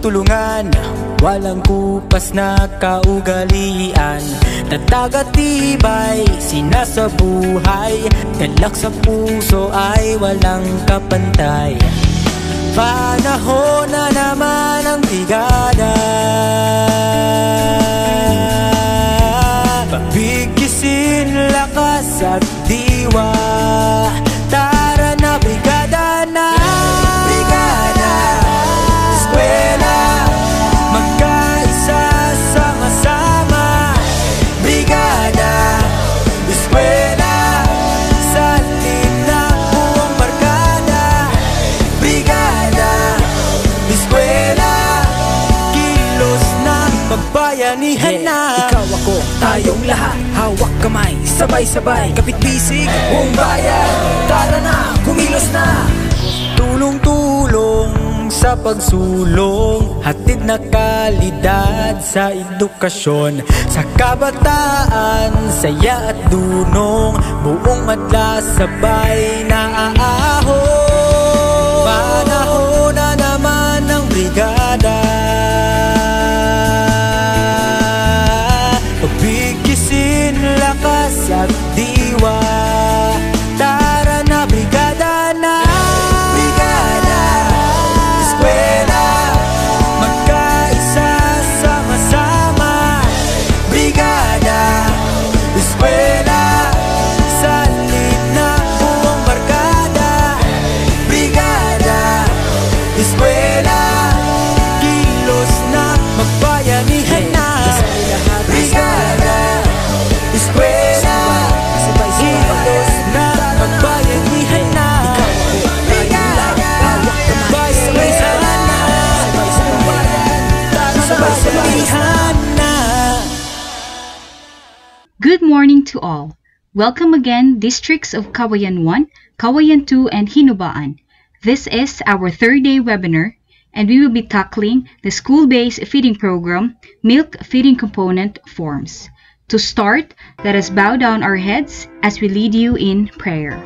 tulungan, walang kupas na kaugalian. Tatag at tibay, sinasabuhay, galak sa puso ay walang kapantay. Panahon na naman ang brigada, pabigisin lakas at diwa. Tara na brigada na, brigada, eskwela, magkaisa sama-sama. Brigada, eskwela, salin na buong barkada. Brigada, eskwela, kilos na pagbayanihan na. Ikaw ako, tayong lahat, hawak kamay, sabay-sabay, kapit-bisig, buong bayan. Tara na, kumilos na. Tulong-tulong sa pagsulong, hatid na kalidad sa edukasyon. Sa kabataan, saya at dunong, buong madla sabay na aahon. Panahon na naman ng brigada, pabigisin lakas at diwa. Tara na brigada na, brigada, eskwela, magkaisa sama-sama. Brigada, eskwela, salin na buong barkada. Brigada, eskwela, kilos na magbayanihan na. Brigada, eskwela, kilos na magbayanihan na. Brigada, magbayanihan na. Magbayanihan na. Good morning to all. Welcome again, districts of Cauayan 1, Cauayan 2, and Hinubaan. This is our third day webinar, and we will be tackling the school-based feeding program, milk feeding component forms. To start, let us bow down our heads as we lead you in prayer.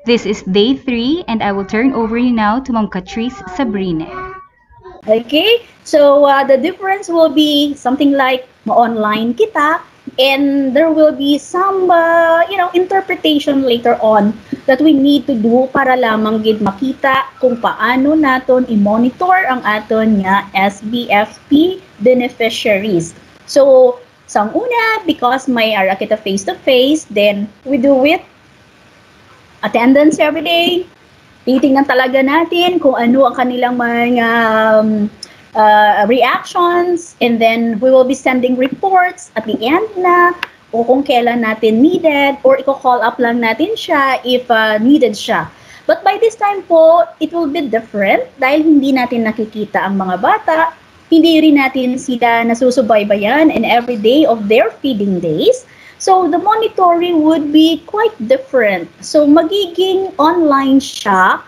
This is day 3 and I will turn over you now to Ma'am Catrice Sabrine. Okay, so the difference will be something like online kita, and there will be some interpretation later on that we need to do para lamang gid makita kung paano naton i-monitor ang aton nga SBFP beneficiaries. So sa una, because may ara kita face-to-face, then we do it attendance every day. Titingnan talaga natin kung ano ang kanilang mga reactions, and then we will be sending reports at the end na o kung kailan natin needed, or i-call up lang natin siya if needed siya. But by this time po, it will be different dahil hindi natin nakikita ang mga bata, hindi rin natin sila nasusubaybayan in every day of their feeding days. So the monitoring would be quite different. So magiging online siya,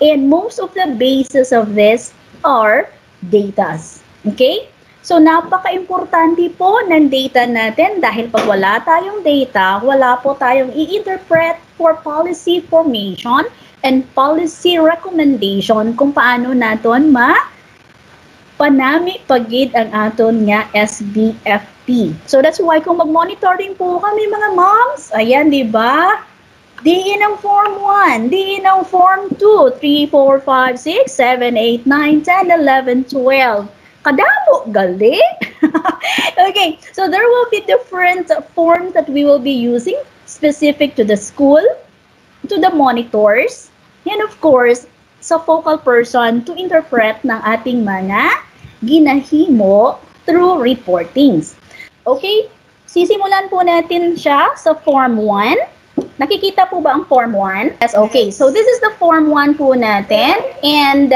and most of the basis of this are datas. Okay? So napaka-importante po ng data natin dahil pag wala tayong data, wala po tayong i-interpret for policy formation and policy recommendation kung paano naton panami pagid ang aton nga SBFP. So that's why kung mag-monitoring po kami mga moms, ayan, di ba? Diin ang Form 1, diin ang Form 2, 3, 4, 5, 6, 7, 8, 9, 10, 11, 12. Kadamo, gali? Okay, so there will be different forms that we will be using specific to the school, to the monitors, and of course, sa focal person to interpret ng ating mga ginahimo through reportings. Okay, sisimulan po natin siya sa Form 1. Nakikita po ba ang Form 1? Yes, okay. So this is the Form 1 po natin. And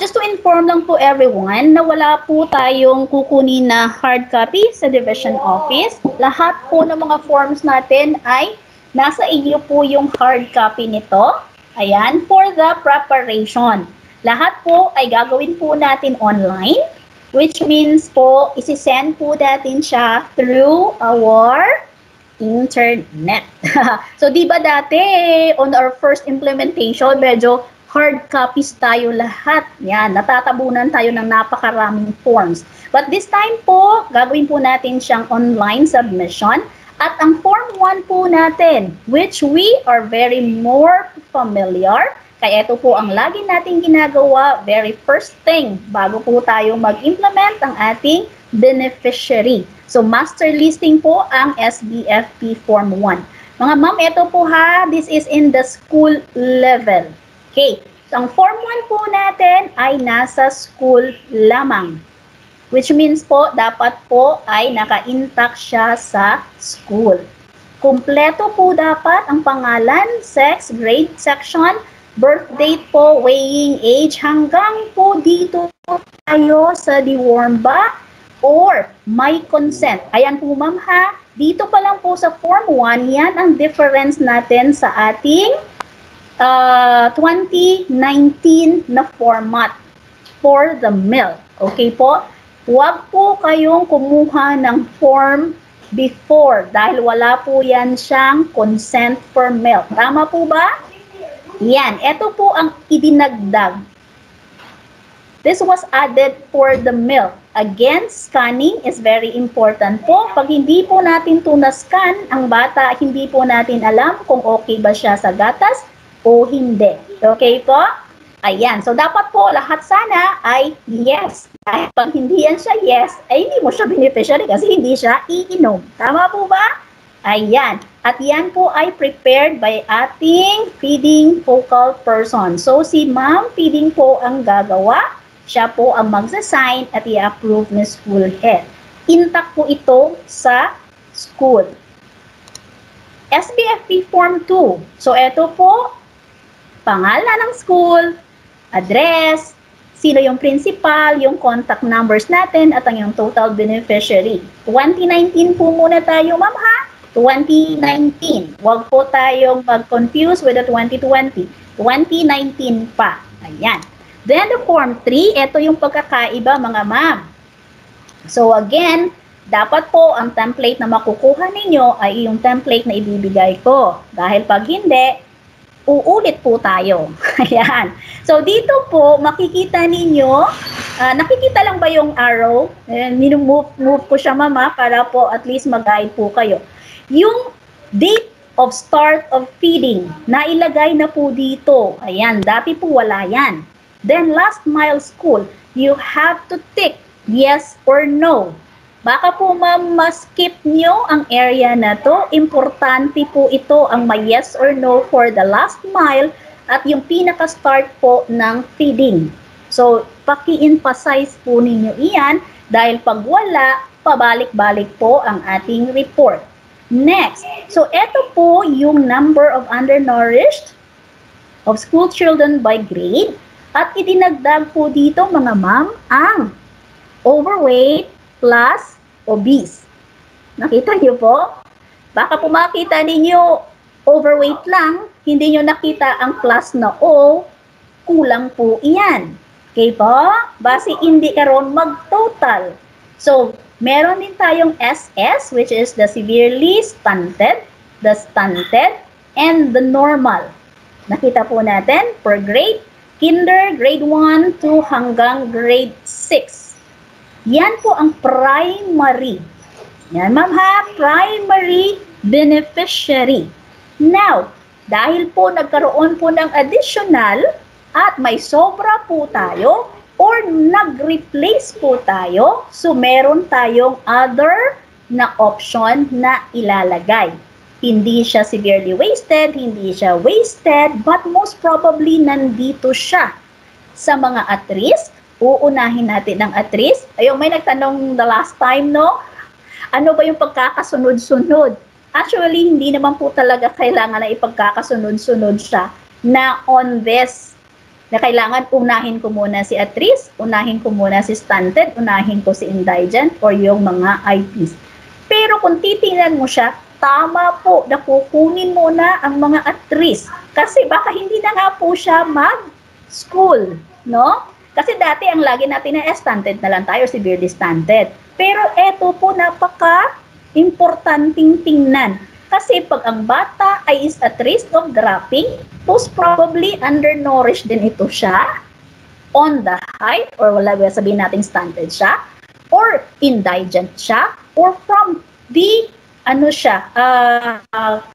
just to inform lang po everyone na wala po tayong kukunin na hard copy sa Division Office. Lahat po ng mga forms natin ay nasa inyo po yung hard copy nito. Ayan, for the preparation. Lahat po ay gagawin po natin online, which means po, isi-send po natin siya through our internet. So, di ba dati, on our first implementation, medyo hard copies tayo lahat. Yan, natatabunan tayo ng napakaraming forms. But this time po, gagawin po natin siyang online submission. At ang Form 1 po natin, which we are very more familiar, kaya ito po ang lagi nating ginagawa, very first thing, bago po tayo mag-implement ang ating beneficiary. So, master listing po ang SBFP Form 1. Mga ma'am, ito po ha, this is in the school level. Okay, so ang Form 1 po natin ay nasa school lamang. Which means po, dapat po ay naka-intact siya sa school. Kumpleto po dapat ang pangalan, sex, grade, section, birth date po, weighing, age, hanggang po dito tayo sa deworm ba or may consent. Ayan po ma'am ha, dito pa lang po sa Form 1, yan ang difference natin sa ating 2019 na format for the mill. Okay po? Huwag po kayong kumuha ng form before dahil wala po yan siyang consent for milk. Tama po ba? Yan. Ito po ang idinagdag. This was added for the milk. Again, scanning is very important po. Pag hindi po natin ito na-scan, ang bata, hindi po natin alam kung okay ba siya sa gatas o hindi. Okay po? Ayan. So, dapat po lahat sana ay yes. Dahil pag hindi yan siya yes, ay hindi mo siya beneficiary kasi hindi siya iinom. Tama po ba? Ayan. At yan po ay prepared by ating feeding focal person. So, si ma'am feeding po ang gagawa. Siya po ang magsasign at i-approve ng school head. Intact po ito sa school. SBFP Form 2. So, ito po, pangalan ng school, address, sino yung principal, yung contact numbers natin, at ang yung total beneficiary. 2019 po muna tayo, ma'am ha? 2019. Huwag po tayong mag-confuse with the 2020. 2019 pa. Ayan. Then the Form 3, ito yung pagkakaiba mga ma'am. So again, dapat po ang template na makukuha ninyo ay yung template na ibibigay ko. Dahil pag hindi, uulit po tayo. Ayan. So, dito po, makikita ninyo, nakikita lang ba yung arrow? Move ko siya, mama, para po at least mag-guide po kayo. Yung date of start of feeding, nailagay na po dito. Ayan, dati po wala yan. Then, last mile school, you have to tick yes or no. Baka po ma'am, skip nyo ang area na to. Importante po ito ang may yes or no for the last mile at yung pinaka-start po ng feeding. So, paki-emphasize po ninyo iyan dahil pag wala, pabalik-balik po ang ating report. Next, so ito po yung number of undernourished of school children by grade at idinagdag po dito mga ma'am ang overweight plus obese. Nakita niyo po? Baka po makita ninyo overweight lang, hindi nyo nakita ang plus na O, kulang po iyan. Okay po? Base hindi karon mag-total. So, meron din tayong SS, which is the severely stunted, the stunted, and the normal. Nakita po natin per grade, kinder, grade 1, 2, hanggang grade 6. Yan po ang primary. Yan ma'am ha, primary beneficiary. Now, dahil po nagkaroon po ng additional at may sobra po tayo or nag-replace po tayo, so meron tayong other na option na ilalagay. Hindi siya severely wasted, hindi siya wasted, but most probably nandito siya sa mga at risk. Uunahin natin ang at risk. Ayun, may nagtanong the last time, no? Ano ba yung pagkakasunod-sunod? Actually, hindi naman po talaga kailangan na ipagkakasunod-sunod siya na on this. Na kailangan unahin ko muna si at risk, unahin ko muna si stunted, unahin ko si indigent or yung mga IPs. Pero kung titingnan mo siya, tama po na kukunin muna ang mga at risk. Kasi baka hindi na nga po siya mag-school, no? Kasi dati ang lagi natin na stunted na lang tayo, severely stunted. Pero eto po napaka-importanting tingnan. Kasi pag ang bata ay is at risk of dropping, most probably undernourished din ito siya on the height, or wala ba sabihin natin stunted siya, or indigent siya, or from the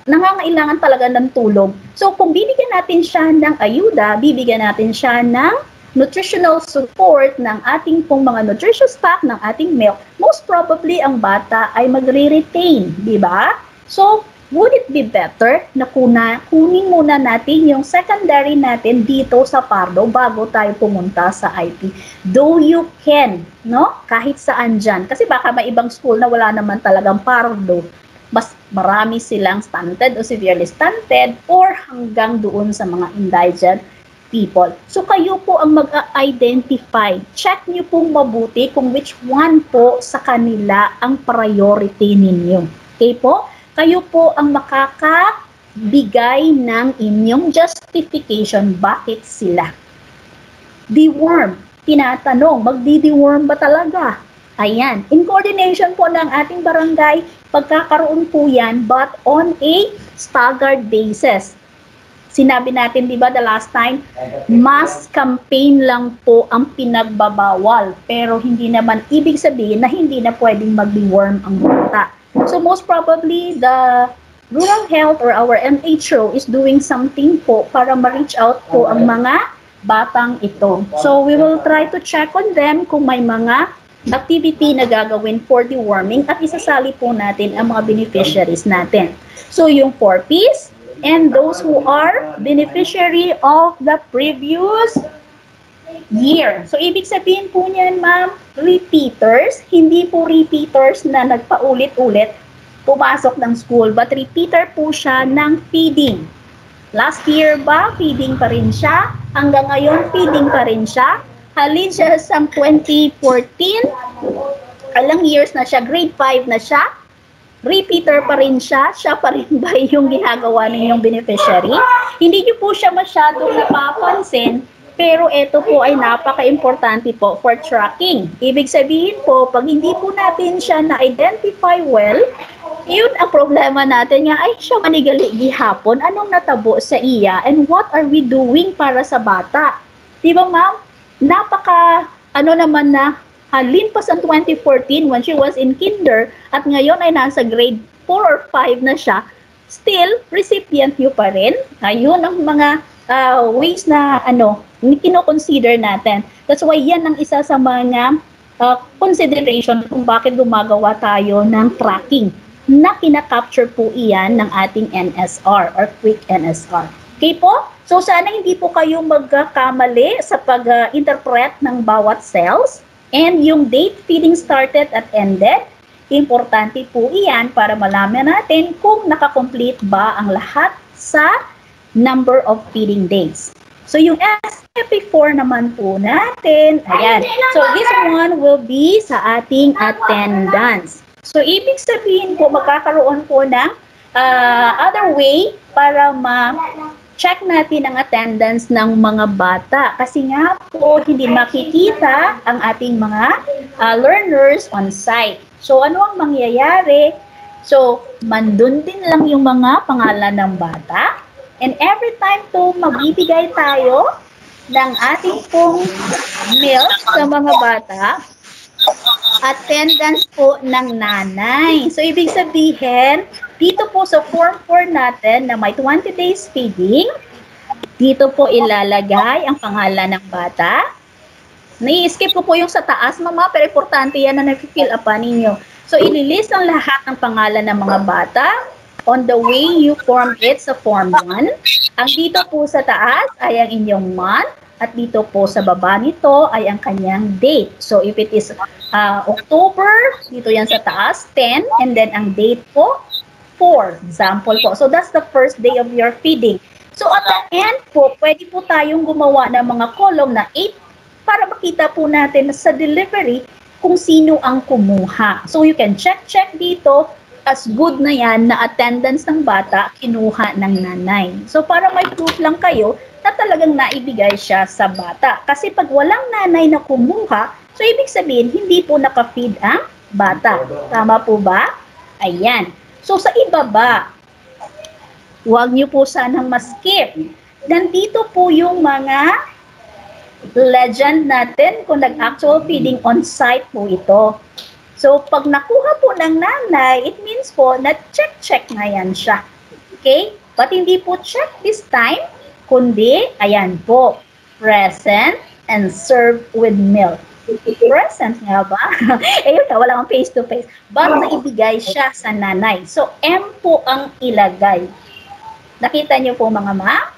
nangangailangan talaga ng tulong. So kung bibigyan natin siya ng ayuda, bibigyan natin siya ng nutritional support ng ating pong mga nutritious pack ng ating milk, most probably ang bata ay magre-retain, di ba? So, would it be better na kunin muna natin yung secondary natin dito sa Pardo bago tayo pumunta sa IP? Though you can, no? Kahit saan dyan. Kasi baka may ibang school na wala naman talagang Pardo. Mas marami silang stunted o severely stunted or hanggang doon sa mga indigent people. So, kayo po ang mag-identify. Check nyo pong mabuti kung which one po sa kanila ang priority ninyo. Okay po? Kayo po ang makakabigay ng inyong justification bakit sila. Deworm. Tinatanong, magdi-deworm ba talaga? Ayan. In coordination po ng ating barangay, pagkakaroon po yan but on a staggered basis. Sinabi natin, di ba, the last time, mass campaign lang po ang pinagbabawal. Pero hindi naman ibig sabihin na hindi na pwedeng mag-deworm ang bata. So most probably, the rural health or our MHO is doing something po para ma-reach out po ang mga batang ito. So we will try to check on them kung may mga activity na gagawin for deworming at isasali po natin ang mga beneficiaries natin. So yung 4Ps, and those who are beneficiary of the previous year. So, ibig sabihin po niyan, ma'am, repeaters, hindi po repeaters na nagpaulit-ulit pumasok ng school, but repeater po siya ng feeding. Last year ba, feeding pa rin siya? Hanggang ngayon, feeding pa rin siya? Halin siya sa 2014, ilang years na siya, grade 5 na siya, repeater pa rin siya pa rin ba yung ginagawa ninyong beneficiary? Hindi nyo po siya masyadong napapansin, pero ito po ay napaka-importante po for tracking. Ibig sabihin po, pag hindi po natin siya na-identify well, Yun ang problema natin nga, ay siya manigali gihapon, anong natabo sa iya, and what are we doing para sa bata? Di ba ma'am? Ano naman na, halin pa sa 2014 when she was in kinder, at ngayon ay nasa grade 4 or 5 na siya, still, recipient nyo pa rin. Ayun ang mga ways na kino-consider natin. That's why yan ang isa sa mga consideration kung bakit gumagawa tayo ng tracking na kina-capture po iyan ng ating NSR or quick NSR. Okay po? So sana hindi po kayo magkakamali sa pag-interpret ng bawat cells and yung date feeding started at ended. Importante po iyan para malaman natin kung nakakomplete ba ang lahat sa number of feeding days. So yung SFP4 naman po natin, ayan. So this one will be sa ating attendance. So, ibig sabihin po, magkakaroon po ng other way para ma-check natin ang attendance ng mga bata. Kasi nga po, hindi makikita ang ating mga learners on site. So, ano ang mangyayari? So, mandun din lang yung mga pangalan ng bata. And every time to magbibigay tayo ng ating pong milk sa mga bata, attendance po ng nanay. So, ibig sabihin, dito po sa Form 4 natin na may 20 days feeding, dito po ilalagay ang pangalan ng bata. Nai-skip ko po yung sa taas, mama, pero importante yan na nakikill upan ninyo. So, ililist ang lahat ng pangalan ng mga bata on the way you form it sa Form 1. Ang dito po sa taas ay ang inyong month. At dito po sa baba nito ay ang kanyang date. So, if it is October, dito yan sa taas, 10. And then, ang date po, 4. Example po. So, that's the first day of your feeding. So, at the end po, pwede po tayong gumawa ng mga column na 8 para makita po natin sa delivery kung sino ang kumuha. So, you can check dito as good na yan na attendance ng bata kinuha ng nanay. So, para may proof lang kayo na talagang naibigay siya sa bata. Kasi pag walang nanay na kumuha, so ibig sabihin, hindi po naka-feed ang bata. Tama po ba? Ayan. So sa ibaba, huwag niyo po sanang maskip. Nandito po yung mga legend natin kung nag-actual feeding on site po ito. So pag nakuha po ng nanay, it means po na check na yan siya. Okay? But hindi po check this time, kundi, ayan po, present and served with milk. Present nga ba? Ayun na, wala kang face-to-face. Bago na ibigay siya sa nanay. So, M po ang ilagay. Nakita niyo po mga ma?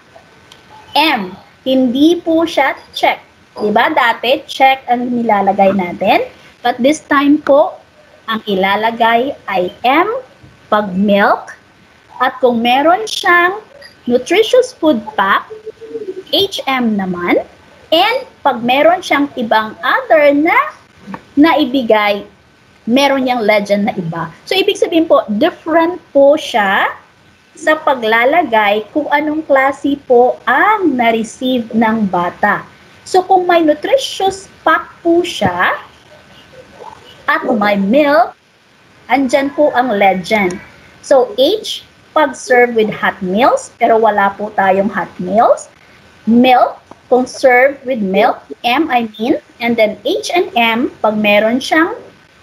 M. Hindi po siya check. Diba? Dati, check ang nilalagay natin. But this time po, ang ilalagay ay M pag milk. At kung meron siyang nutritious food pack, HM naman. And pag meron siyang ibang other na naibigay, meron niyang legend na iba. So, ibig sabihin po, different po siya sa paglalagay kung anong klase po ang na-receive ng bata. So, kung may nutritious pack po siya at may milk, andyan po ang legend. So, H, pag-serve with hot meals, pero wala po tayong hot meals. Milk, kung served with milk, M I mean, and then H and M, pag meron siyang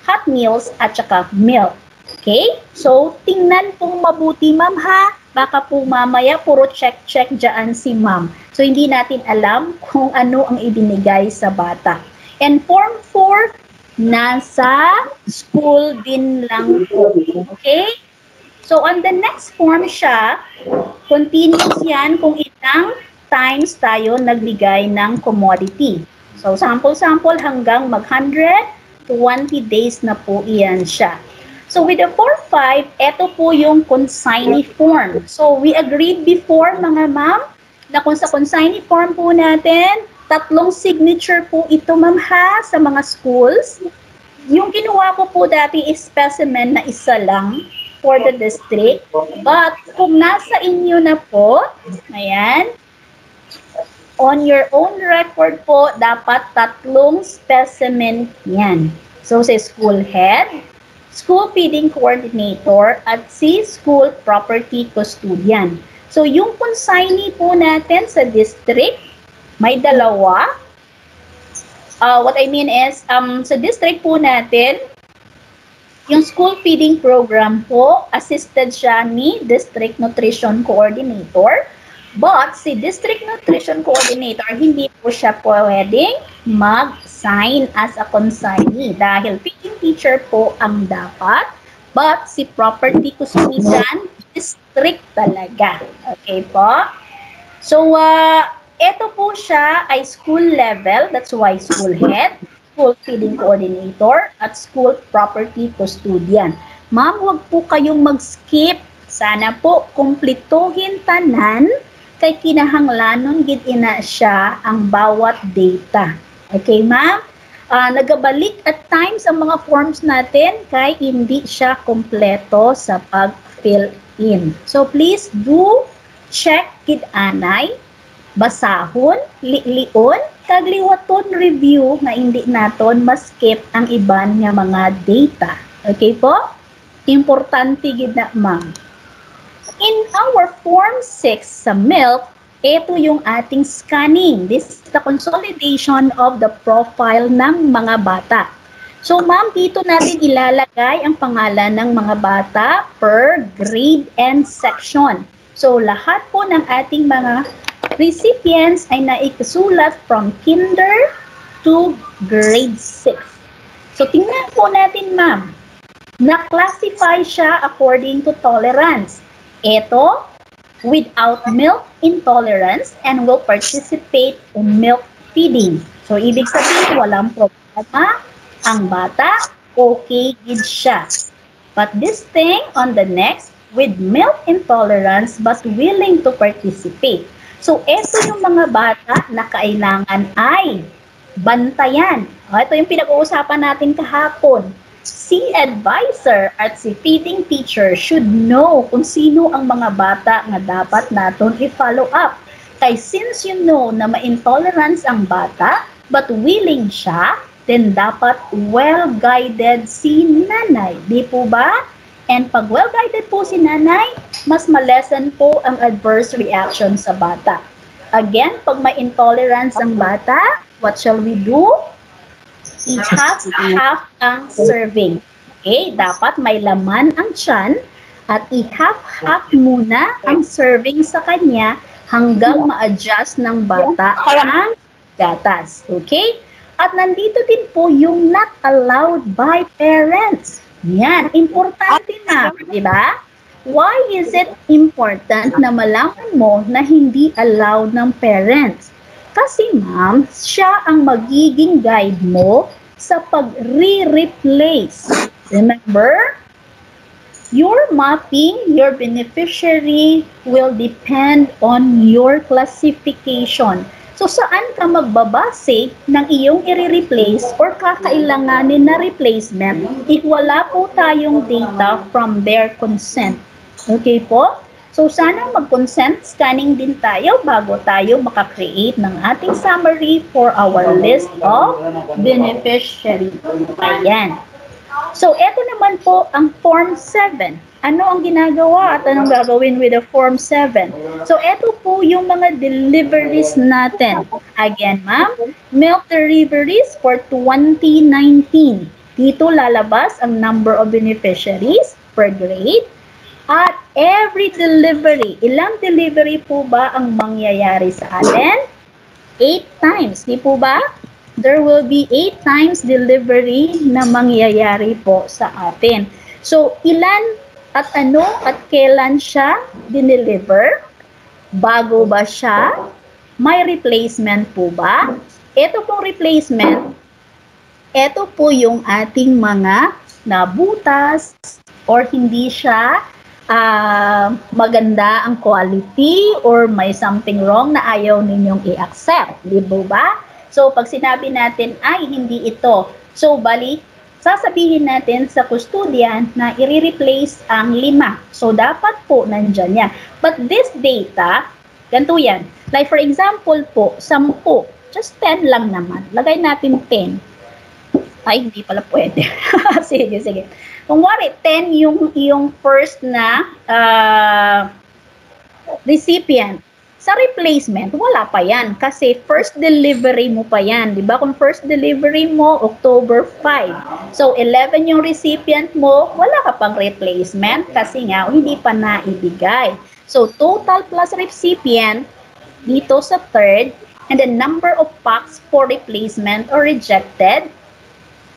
hot meals at saka milk. Okay? So, tingnan pong mabuti, ma'am, ha? Baka po mamaya, puro check dyan si ma'am. So, hindi natin alam kung ano ang ibinigay sa bata. And Form 4, nasa school din lang po. Okay? So, on the next form siya, continuous yan kung ilang times tayo nagbigay ng commodity. So, sample-sample hanggang mag-120 days na po iyan siya. So, with the 4-5, ito po yung consignee form. So, we agreed before, mga ma'am, na kung sa consignee form po natin, 3 signature po ito, ma'am, ha, sa mga schools. Yung kinuha ko po dati is specimen na isa lang for the district. But kung nasa inyo na po, ayan, on your own record po, dapat 3 specimen yan. So, sa school head, school feeding coordinator, at si school property custodian. So, yung consignee po natin sa district, may dalawa. What I mean is, sa district po natin, yung school feeding program po, assisted siya ni District Nutrition Coordinator. But si District Nutrition Coordinator, hindi po siya pwedeng mag-sign as a consignee dahil feeding teacher po ang dapat. But si property custodian, district talaga. Okay po? So, ito po siya ay school level. That's why school head, school feeding coordinator, at school property custodian. Ma'am, huwag po kayong mag-skip. Sana po kumplituhin tanan kay kinahanglanon gid ina siya ang bawat data. Okay, ma'am? Nagabalik at times ang mga forms natin kay hindi siya kompleto sa pag-fill in. So please do check gid anay, basahon, lion, kagliwaton review na hindi naton ma-skip ang iban nga mga data. Okay po? Importante gid na, ma'am. In our Form 6 sa milk, ito yung ating scanning. This is the consolidation of the profile ng mga bata. So, ma'am, dito natin ilalagay ang pangalan ng mga bata per grade and section. So, lahat po ng ating mga recipients ay naikasulat from kinder to grade 6. So, tingnan po natin, ma'am. Na-classify siya according to tolerance. Ito, without milk intolerance and will participate in milk feeding. So, ibig sabihin, walang problema ang bata, okay gid siya. But this thing on the next, with milk intolerance but willing to participate. So, ito yung mga bata na kailangan ay bantayan. Ito yung pinag-uusapan natin kahapon. Si advisor at si feeding teacher should know kung sino ang mga bata na dapat natin i-follow up. Kaya since you know na ma-intolerance ang bata, but willing siya, then dapat well-guided si nanay. Di po ba? And pag well-guided po si nanay, mas ma-lessen po ang adverse reaction sa bata. Again, pag may intolerance ang bata, what shall we do? I-half ang serving. Okay, dapat may laman ang tiyan at i-half muna ang serving sa kanya hanggang ma-adjust ng bata ang gatas. Okay? At nandito din po yung not allowed by parents. Yan, importante na, di ba? Why is it important na malaman mo na hindi allowed ng parents? Kasi ma'am, siya ang magiging guide mo sa pag-re-replace. Remember, your mapping, your beneficiary will depend on your classification. So, saan ka magbabase ng iyong i-replace or kakailanganin na replacement if wala po tayong data from their consent. Okay po? So, sana mag-consent scanning din tayo bago tayo makakreate ng ating summary for our list of beneficiary. Ayan. So, eto naman po ang Form 7. Ano ang ginagawa at anong gagawin with the Form 7? So, eto po yung mga deliveries natin. Again, ma'am, milk deliveries for 2019. Dito lalabas ang number of beneficiaries per grade. At every delivery, ilang delivery po ba ang mangyayari sa atin? 8 times, di po ba? There will be 8 times delivery na mangyayari po sa atin. So, ilan at ano at kailan siya dineliver? Bago ba siya? May replacement po ba? Ito pong replacement, ito po yung ating mga nabutas or hindi siya maganda ang quality or may something wrong na ayaw ninyong i-accept. Di ba? So, pag sinabi natin, ay, hindi ito. So, bali, sasabihin natin sa custodian na i-replace ang 5. So, dapat po nandyan yan. But this data, ganito yan. Like for example po, 10. Just 10 lang naman. Lagay natin 10. Ay, hindi pala pwede. Sige. Kung wari, 10 yung first na recipient. Sa replacement, wala pa yan kasi first delivery mo pa yan. Di ba? Kung first delivery mo, October 5. So, 11 yung recipient mo, wala ka pang replacement kasi nga hindi pa naibigay. So, total plus recipient dito sa third and the number of packs for replacement or rejected.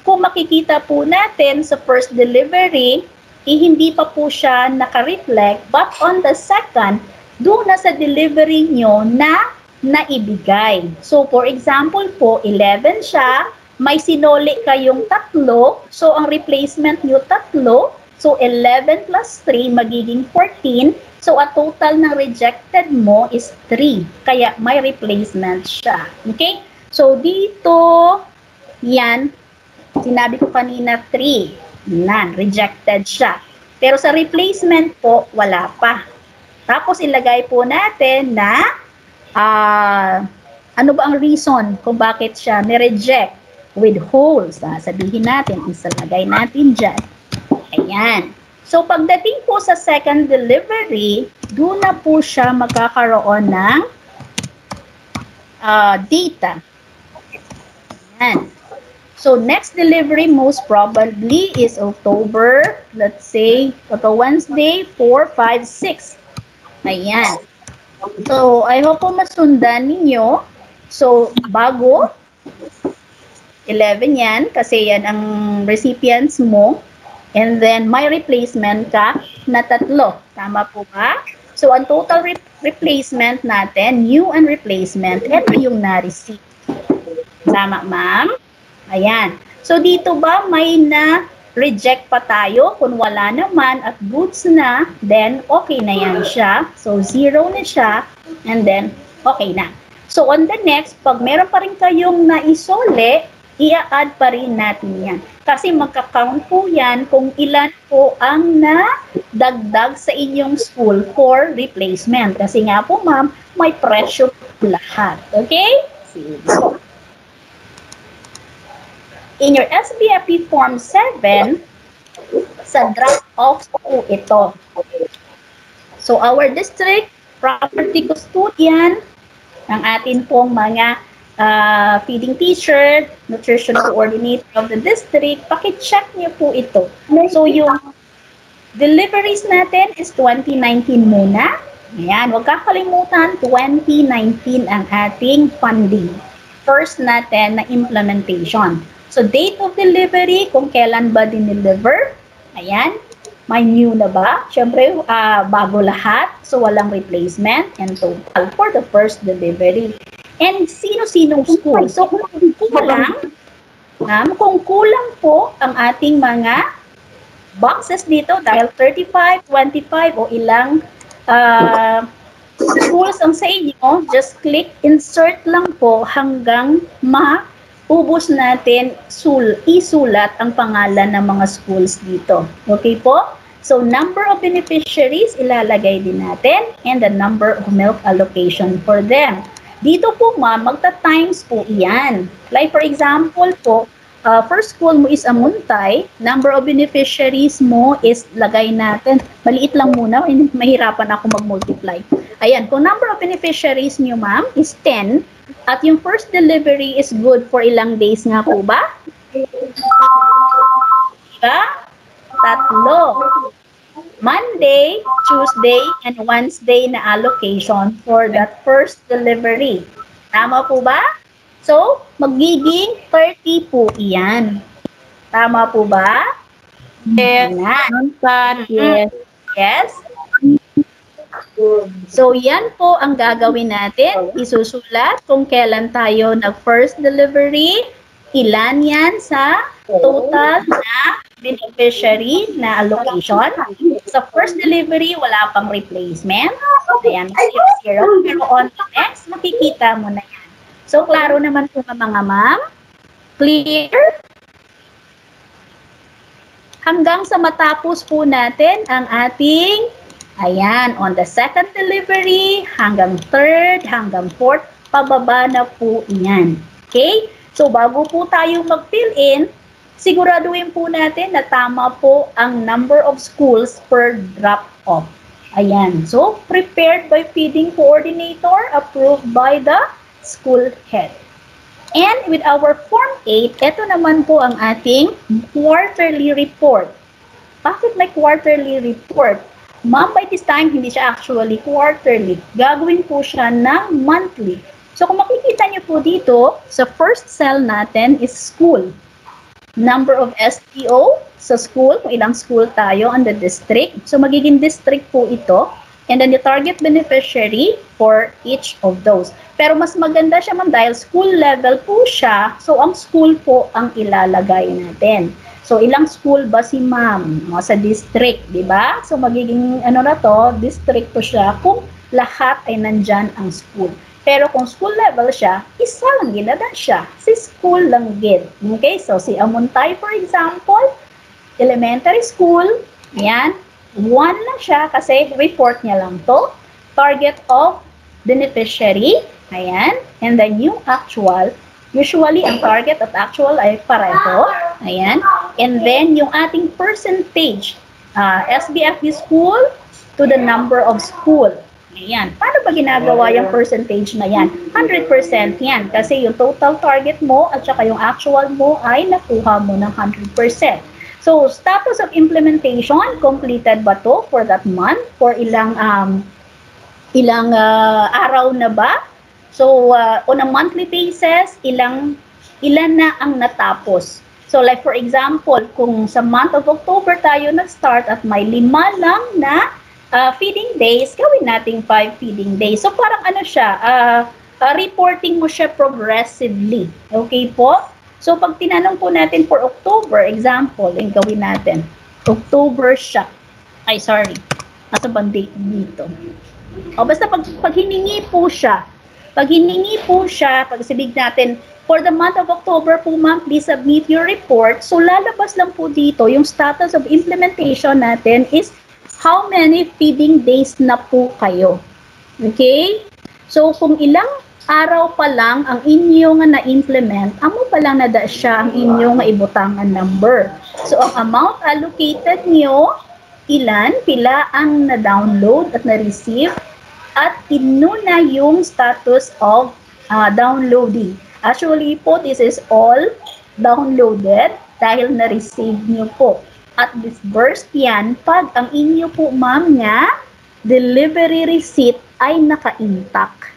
Kung makikita po natin sa first delivery, hindi pa po siya naka-reflect but on the second, doon na sa delivery nyo na naibigay. So, for example po, 11 siya, may sinoli kayong 3, so ang replacement nyo 3, so 11 plus 3 magiging 14, so a total na rejected mo is 3, kaya may replacement siya. Okay? So, dito, yan, sinabi ko kanina 3, none, rejected siya. Pero sa replacement po, wala pa. Tapos ilagay po natin na ano ba ang reason kung bakit siya ni-reject with holes. Sabihin natin, isalagay natin dyan. Ayan. So pagdating po sa second delivery, doon na po siya magkakaroon ng data. Ayan. So next delivery most probably is October, let's say, Wednesday, 4, 5, 6. Ayan. So, I hope po masundan ninyo. So, bago, 11 yan, kasi yan ang recipients mo. And then, may replacement ka na 3. Tama po ba? So, ang total replacement natin, new and replacement, ito yung na-receive. Tama, ma'am? Ayan. So, dito ba may na-reject pa tayo? Kung wala naman at goods na, then okay na yan siya. So, 0 na siya. And then, okay na. So, on the next, pag meron pa rin kayong naisole, i-add pa rin natin yan. Kasi magka-count po yan kung ilan po ang nadagdag sa inyong school for replacement. Kasi nga po, ma'am, may presyo lahat. Okay? So, in your SBFP Form 7, sa drop-offs po ito. So, our district property custodian, ang atin pong mga feeding teacher, nutrition coordinator of the district, paki-check niyo po ito. So, yung deliveries natin is 2019 muna. Ayan, huwag kakalimutan, 2019 ang ating funding. First natin na implementation. So, date of delivery, kung kailan ba din-deliver. Ayan. May new na ba? Siyempre, bago lahat. So, walang replacement and total for the first delivery. And sino-sinong school? So, kung kulang po ang ating mga boxes dito, dahil 35, 25, o ilang schools ang sa inyo, just click insert lang po hanggang ubos natin isulat ang pangalan ng mga schools dito. Okay po? So, number of beneficiaries, ilalagay din natin, and the number of milk allocation for them. Dito po, ma'am, magta-times po iyan. Like, for example po, first school mo is Amuntay, number of beneficiaries mo is, lagay natin, maliit lang muna, mahirapan ako mag-multiply. Ayan, kung number of beneficiaries nyo, ma'am, is 10, at yung first delivery is good for ilang days nga po ba? Diba? 3. Monday, Tuesday, and Wednesday na allocation for that first delivery. Tama po ba? So, magiging 30 po iyan. Tama po ba? Yes. Yes. Yes. So, yan po ang gagawin natin. Isusulat kung kailan tayo nag-first delivery, ilan yan sa total na beneficiary na allocation. Sa first delivery, wala pang replacement. Ayan, 0. Pero on the next, makikita mo na yan. So, klaro naman po mga ma'am. Clear? Hanggang sa matapos po natin ang ating, ayan, on the second delivery, hanggang third, hanggang fourth, pababa na po yan. Okay? So, bago po tayo mag-fill in, siguraduhin po natin na tama po ang number of schools per drop-off. Ayan. So, prepared by feeding coordinator, approved by the school head. And with our Form 8, ito naman po ang ating quarterly report. Bakit may quarterly report? Ma'am, by this time, hindi siya actually quarterly. Gagawin po siya ng monthly. So, kung makikita niyo po dito, sa first cell natin is school. Number of SPO sa school, kung ilang school tayo on the district. So, magiging district po ito. And then the target beneficiary for each of those. Pero mas maganda siya, ma'am, dahil school level po siya. So, ang school po ang ilalagay natin. So, ilang school ba si ma'am? Sa district, di ba? So, magiging, district po siya kung lahat ay nandyan ang school. Pero kung school level siya, isa lang ginadaan siya. Si school lang gid. Okay? So, si Amuntay, for example, elementary school, yan, 1 lang siya kasi report niya lang to. Target of beneficiary, ayan, and then yung actual, usually, ang target at actual ay pareho. Ayan. And then, yung ating percentage, SBFB school to the number of school. Ayan. Paano ba ginagawa yung percentage na yan? 100% yan. Kasi yung total target mo at saka yung actual mo ay nakuha mo ng 100%. So, status of implementation, completed ba to for that month? For ilang araw na ba? So, on a monthly basis, ilan na ang natapos? So, like for example, kung sa month of October tayo nag-start at may 5 lang na feeding days, gawin nating 5 feeding days. So, parang siya, reporting mo siya progressively. Okay po? So, pag tinanong po natin for October, example, yung gawin natin. October siya. Ay, sorry. Nasa bang date dito? O, basta pag hiningi po siya, pag sabig natin, for the month of October po, ma'am, please submit your report. So, lalabas lang po dito, yung status of implementation natin is how many feeding days na po kayo. Okay? So, kung ilang araw pa lang ang inyong na-implement, amo pa lang nada siya ang inyong maibutangan number. So, ang amount allocated nyo, pila ang na-download at na-receive, at inuna yung status of downloading. Actually po, this is all downloaded dahil na-receive nyo po. At disbursed yan pag ang inyo po, ma'am, nga delivery receipt ay naka-intact.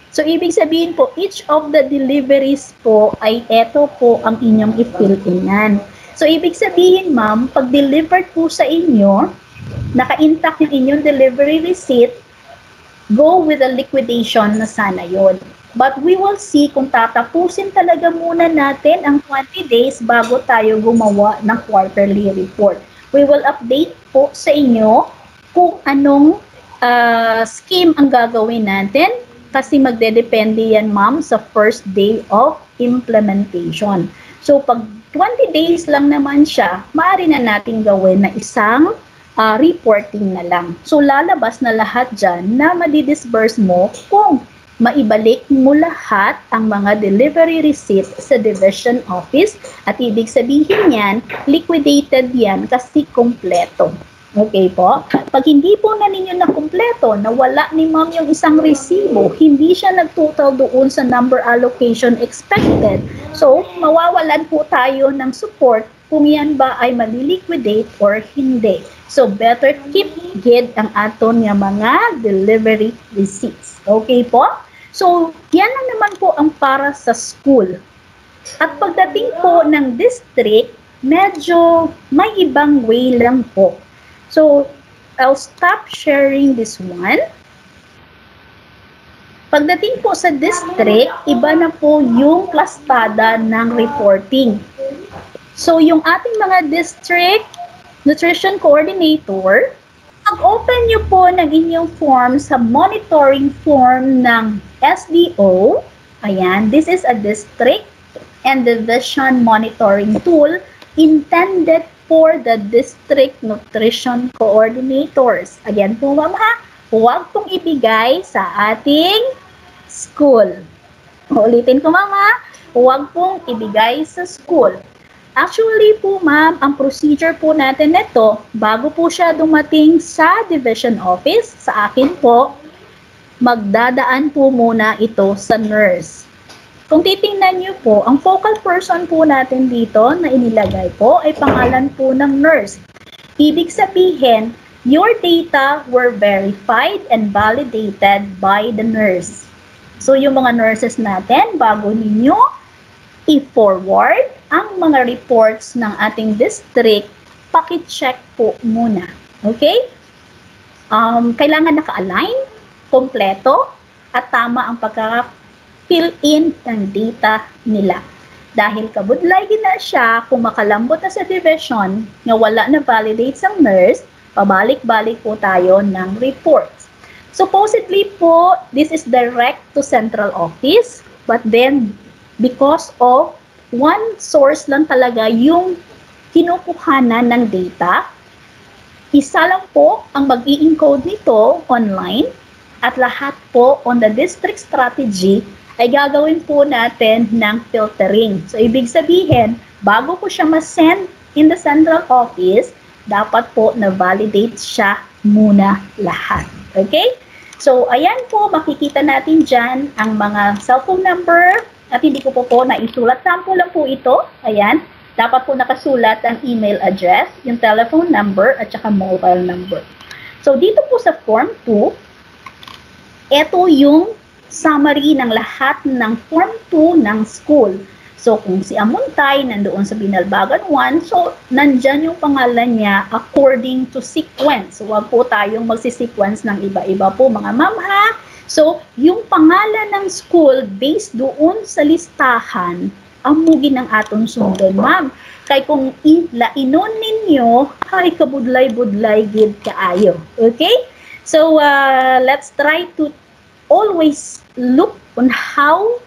So, ibig sabihin po, each of the deliveries po ay eto po ang inyong i-fill inan. So, ibig sabihin, ma'am, pag delivered po sa inyo, naka-intact yung inyong delivery receipt, go with the liquidation na sana yon. But we will see kung tatapusin talaga muna natin ang 20 days bago tayo gumawa ng quarterly report. We will update po sa inyo kung anong scheme ang gagawin natin kasi magdedepende yan, ma'am, sa first day of implementation. So, pag 20 days lang naman siya, maaari na natin gawin na isang reporting na lang. So, lalabas na lahat dyan na madidisburse mo kung maibalik mo lahat ang mga delivery receipt sa division office at ibig sabihin yan, liquidated yan kasi kompleto. Okay po? Pag hindi po na ninyo na kompleto, nawala ni ma'am yung isang resibo, hindi siya nag-total doon sa number allocation expected. So, mawawalan po tayo ng support kung yan ba ay maliliquidate or hindi. So, better keep gid ang aton nga mga delivery receipts. Okay po? So, yan lang naman po ang para sa school. At pagdating po ng district, medyo may ibang way lang po. So, I'll stop sharing this one. Pagdating po sa district, iba na po yung klastada ng reporting. So, yung ating mga district nutrition coordinator, pag-open nyo po ng inyong form sa monitoring form ng SDO, ayan, this is a district and division monitoring tool intended for the district nutrition coordinators. Again po, ma'am, ha, huwag pong ibigay sa ating school. Ulitin ko, ma'am, ha, huwag pong ibigay sa school. Actually po, ma'am, ang procedure po natin nito, bago po siya dumating sa division office, sa akin po, magdadaan po muna ito sa nurse. Kung titingnan niyo po, ang focal person po natin dito na inilagay po ay pangalan po ng nurse. Ibig sabihin, your data were verified and validated by the nurse. So yung mga nurses natin, bago ninyo i-forward ang mga reports ng ating district, paki-check po muna. Okay? Kailangan naka-align, kompleto, at tama ang pagka-fill in ng data nila. Dahil kabudlay na siya, kung makalambot na sa division, na wala na validate ang nurse, pabalik-balik po tayo ng reports. Supposedly po, this is direct to central office, but then, because of one source lang talaga yung kinukuhanan ng data, isa lang po ang mag-i-encode nito online, at lahat po on the district strategy ay gagawin po natin ng filtering. So, ibig sabihin, bago po siya ma-send in the central office, dapat po na-validate siya muna lahat. Okay? So, ayan po, makikita natin dyan ang mga cellphone number, at hindi ko po naisulat. Sample lang po ito. Ayan. Dapat po nakasulat ang email address, yung telephone number, at saka mobile number. So, dito po sa Form 2, ito yung summary ng lahat ng Form 2 ng school. So, kung si Amuntay nandoon sa Binalbagan 1, so, nandyan yung pangalan niya according to sequence. So, wag po tayong magsi-sequence ng iba-iba po, mga ma'am, ha? So, yung pangalan ng school based doon sa listahan, amugin ng atong sundon, ma'am. Kay kung ilainon ninyo, ay kabudlay-budlay gid kaayo. Okay? So, let's try to always look on how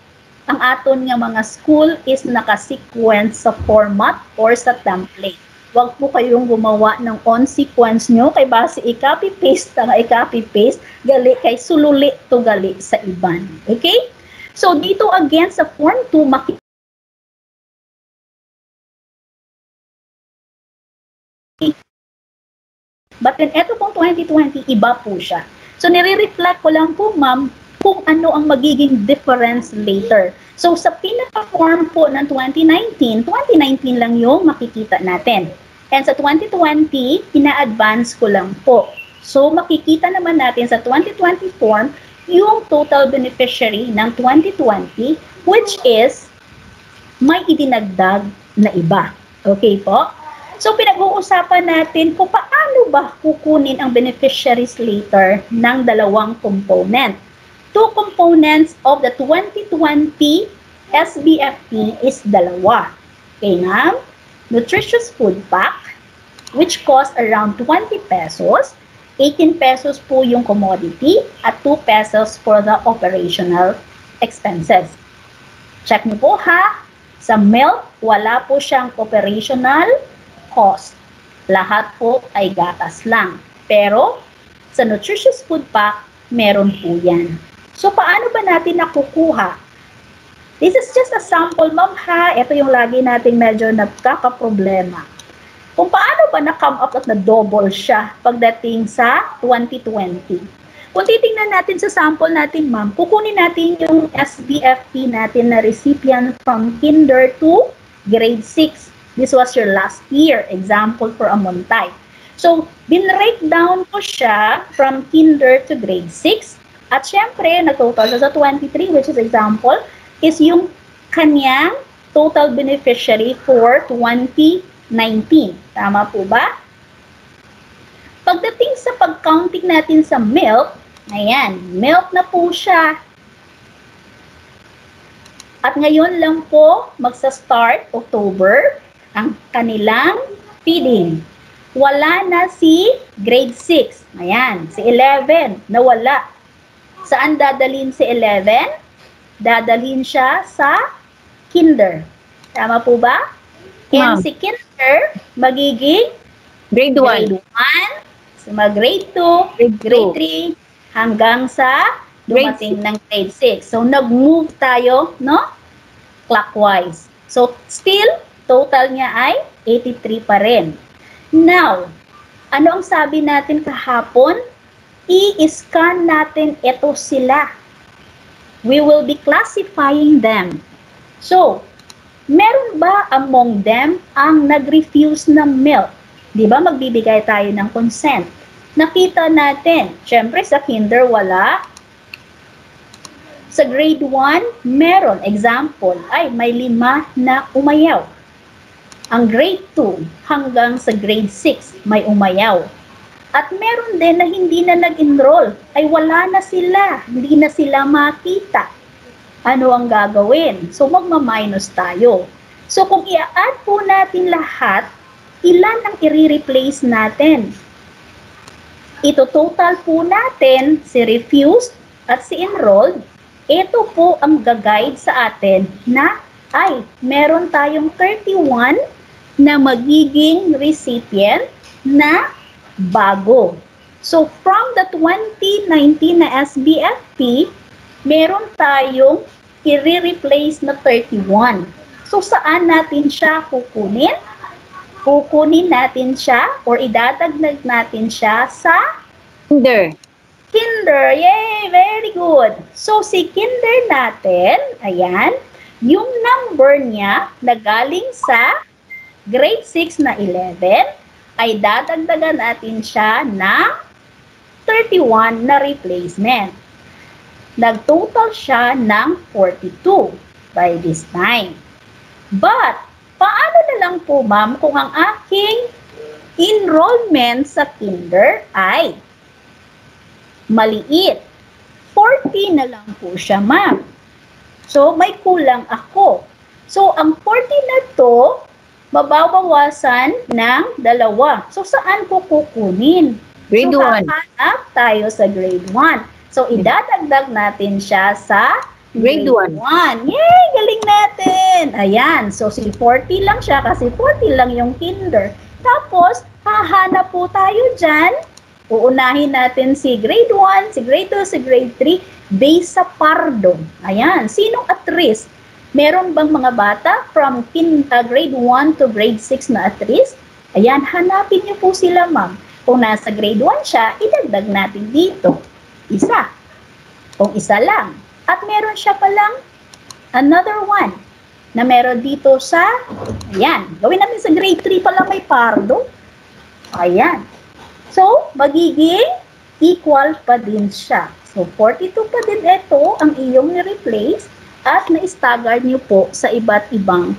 ang aton nga mga school is naka-sequence sa format or sa template. Huwag po kayong gumawa ng on-sequence nyo, kay base i-copy-paste, i-copy-paste, gali kay sululi to gali sa iban. Okay? So, dito again sa Form 2, but then, eto pong 2020, iba po siya. So, nire-reflect ko lang po, ma'am, kung ano ang magiging difference later. So, sa pinaka-form po ng 2019 lang yung makikita natin. And sa 2020, ina-advance ko lang po. So, makikita naman natin sa 2020 form yung total beneficiary ng 2020, which is may idinagdag na iba. Okay po? So, pinag-uusapan natin kung paano ba kukunin ang beneficiaries later ng dalawang component. Two components of the 2020 SBFP is dalawa. Okay, ma'am? Nutritious food pack, which cost around 20 pesos. 18 pesos po yung commodity at 2 pesos for the operational expenses. Check niyo po, ha? Sa milk, wala po siyang operational cost. Lahat po ay gatas lang. Pero, sa nutritious food pack, meron po yan. So, paano ba natin nakukuha? This is just a sample, ma'am, ha? Ito yung lagi nating medyo nagkakaproblema. Kung paano ba na-come up at na-double siya pagdating sa 2020. Kung titingnan natin sa sample natin, ma'am, kukunin natin yung SBFP natin na recipient from kinder to grade 6. This was your last year, example for Amuntay. So, bin-break down ko siya from kinder to grade 6. At syempre, nag-total siya sa 23, which is example, is yung kanyang total beneficiary for 2019. Tama po ba? Pagdating sa pag-counting natin sa milk, ayan, milk na po siya. At ngayon lang po, magsa-start October, ang kanilang feeding. Wala na si grade 6. Ayan, si 11, nawala. Saan dadalhin si 11? Dadalhin siya sa kinder. Tama po ba? And si kinder, magiging grade 1. Grade 1, grade 2, grade 3, hanggang sa dumating ng grade 6. So, nag-move tayo, no? Clockwise. So, still, Total niya ay 83 pa rin. Now, ano ang sabi natin kahapon? I-scan natin ito sila. We will be classifying them. So, meron ba among them ang nag-refuse ng milk? Di ba magbibigay tayo ng consent? Nakita natin, syempre sa kinder wala. Sa grade 1, meron. Example, ay may 5 na umayaw. Ang grade 2 hanggang sa grade 6 may umayaw. At meron din na hindi na nag-enroll. Ay wala na sila. Hindi na sila makita. Ano ang gagawin? So magma-minus tayo. So kung i-add po natin lahat, ilan ang i-replace natin? Ito total po natin si refused at si enrolled. Ito po ang gag-guide sa atin na ay meron tayong 31 na magiging recipient na bago. So, from the 2019 na SBFP, meron tayong i-replace na 31. So, saan natin siya kukunin? Kukunin natin siya or idadagdag natin siya sa Kinder. Kinder. Yay! Very good. So, si Kinder natin, ayan, yung number niya na galing sa grade 6 na 11, ay dadagdagan natin siya ng 31 na replacement. Nag-total siya ng 42 by this time. But, paano na lang po ma'am kung ang aking enrollment sa kinder ay maliit? 40 na lang po siya ma'am. So, may kulang ako. So, ang 40 na to, mababawasan ng 2. So, saan ko kukunin? Grade 1. So, hahanap tayo sa grade 1. So, idadagdag natin siya sa Grade 1. Yay! Galing natin! Ayan. So, si 40 lang siya kasi 40 lang yung kinder. Tapos, hahanap po tayo dyan. Uunahin natin si grade 1, si grade 2, si grade 3 based sa pardo. Ayan. Sinong at risk? Meron bang mga bata from grade 1 to grade 6 na at risk? Ayan, hanapin niyo po sila ma'am. Kung nasa grade 1 siya, idagdag natin dito. Isa. Kung isa lang. At meron siya palang another one na meron dito sa, ayan, gawin natin sa grade 3 pala may pardo. Ayan. So, magiging equal pa din siya. So, 42 pa din ito ang iyong ni-replace at na-stagger niyo po sa iba't ibang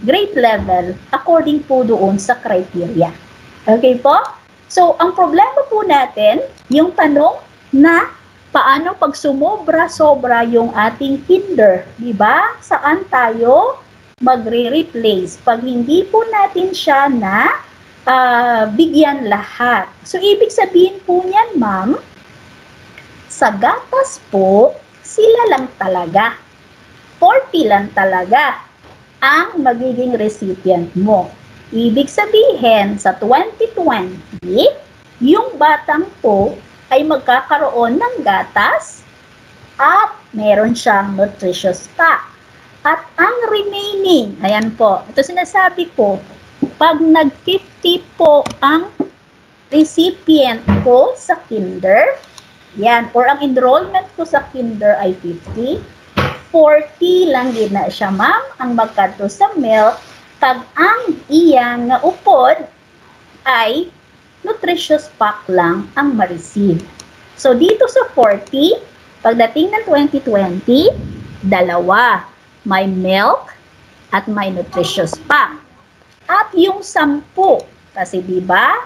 grade level according po doon sa criteria. Okay po? So, ang problema po natin, yung tanong na paano pag sumobra-sobra yung ating kinder, di ba? Saan tayo magre-replace? Pag hindi po natin siya na bigyan lahat. So, ibig sabihin po niyan, ma'am, sa gatas po, sila lang talaga. 40 lang talaga ang magiging recipient mo. Ibig sabihin, sa 2020, yung batang po ay magkakaroon ng gatas at meron siyang nutritious pack. At ang remaining, ayan po, ito sinasabi ko, pag nag-50 po ang recipient ko sa kinder, yan, or ang enrollment ko sa kinder ay 50, 40 lang din na siya, ma'am, ang magkadto sa milk, pag ang iyang nga upod ay nutritious pack lang ang ma-receive. So, dito sa 40, pagdating ng 2020, 2, may milk at may nutritious pack. At yung 10, kasi diba,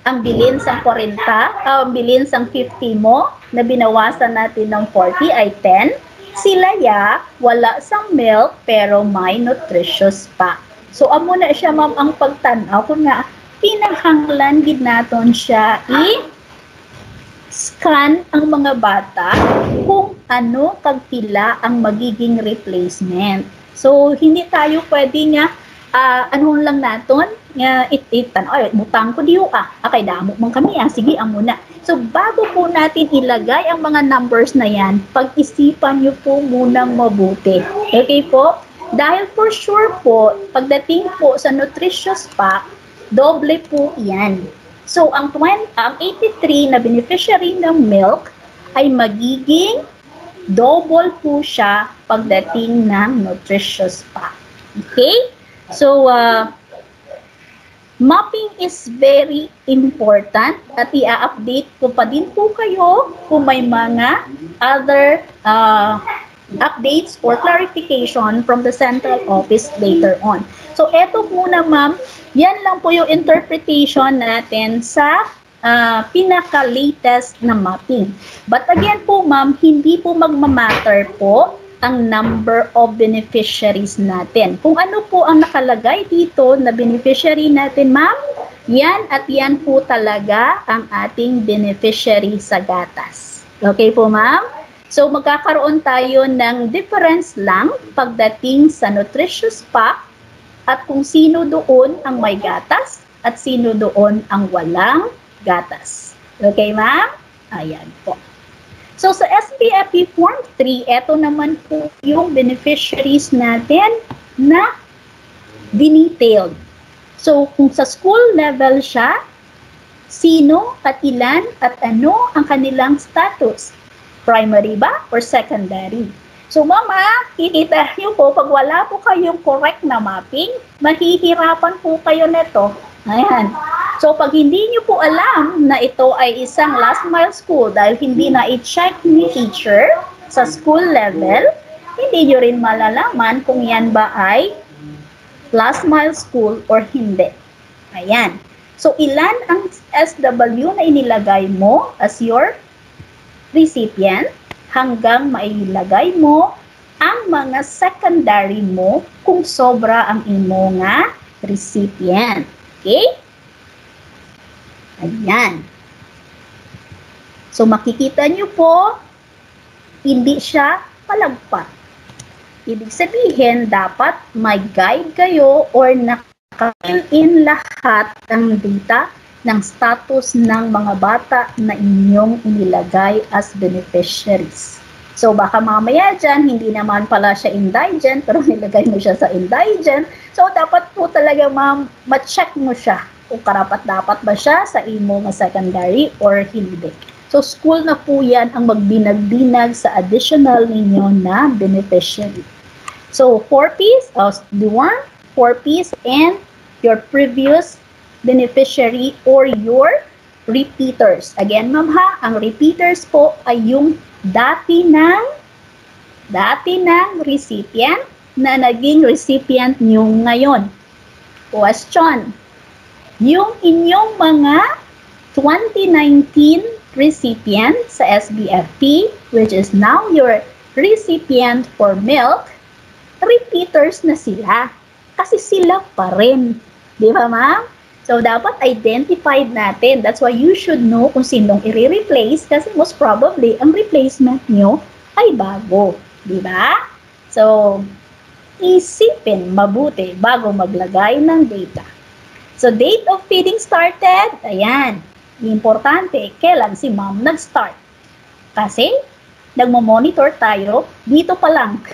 ang bilin sang 40, ang bilin sang 50 mo, na binawasan natin ng 40 ay 10, sila ya, wala sang milk, pero may nutritious pack. So, amo na siya, ma'am, ang pagtanaw, kung nga, pinahanglan gid naton siya i-scan ang mga bata kung ano kagpila ang magiging replacement. So, hindi tayo pwede nga ano lang naton nga ay butang ko diyo akay damo man kami sige amo na. So bago po natin ilagay ang mga numbers na yan, pag-isipan niyo po munang mabuti. Okay po? Dahil for sure po, pagdating po sa nutritious pack, doble po yan. So, ang 83 na beneficiary ng milk ay magiging double po siya pagdating ng nutritious pack. Okay? So, mapping is very important at i-update ko pa din po kayo kung may mga other updates or clarification from the central office later on. So, eto muna ma'am, yan lang po yung interpretation natin sa pinaka-latest na mapping. But again po ma'am, hindi po magmamatter po ang number of beneficiaries natin. Kung ano po ang nakalagay dito na beneficiary natin ma'am, yan at yan po talaga ang ating beneficiary sa gatas. Okay po ma'am? So magkakaroon tayo ng difference lang pagdating sa nutritious pack at kung sino doon ang may gatas at sino doon ang walang gatas. Okay ma'am? Ayan po. So sa SBFP Form 3, eto naman po yung beneficiaries natin na dinetailed. So kung sa school level siya, sino at ilan at ano ang kanilang status? Primary ba or secondary? So mama, kikita niyo po, pag wala po kayong correct na mapping, mahihirapan po kayo nito. Ayan. So pag hindi niyo po alam na ito ay isang last mile school dahil hindi na i-check ni teacher sa school level, hindi niyo rin malalaman kung yan ba ay last mile school or hindi. Ayan. So ilan ang SW na inilagay mo as your recipient hanggang mailagay mo ang mga secondary mo kung sobra ang imo nga recipient. Okay? Ayan. So makikita nyo po, hindi siya palagpat. Ibig sabihin, dapat may guide kayo or naka-fill in lahat ng data ng status ng mga bata na inyong inilagay as beneficiaries. So baka mamaya dyan, hindi naman pala siya indigent, pero nilagay mo siya sa indigent. So dapat po talaga ma-check mo siya kung karapat-dapat ba siya sa imo nga secondary or hindi. So school na po yan ang magbinag-binag sa additional ninyo na beneficiary. So 4Ps, dorm, 4Ps, and your previous beneficiary or your repeaters. Again, ma'am ha, ang repeaters po ay yung dati ng recipient na naging recipient nyo ngayon. Question, yung inyong mga 2019 recipient sa SBFP, which is now your recipient for milk, repeaters na sila. Kasi sila pa rin. Di ba, ma'am? So, dapat identified natin. That's why you should know kung sinong i-replace kasi most probably, ang replacement nyo ay bago. Di ba? So, isipin mabuti bago maglagay ng data. So, date of feeding started, ayan. Importante, kailan si ma'am nag-start. Kasi, nagmo-monitor tayo dito pa lang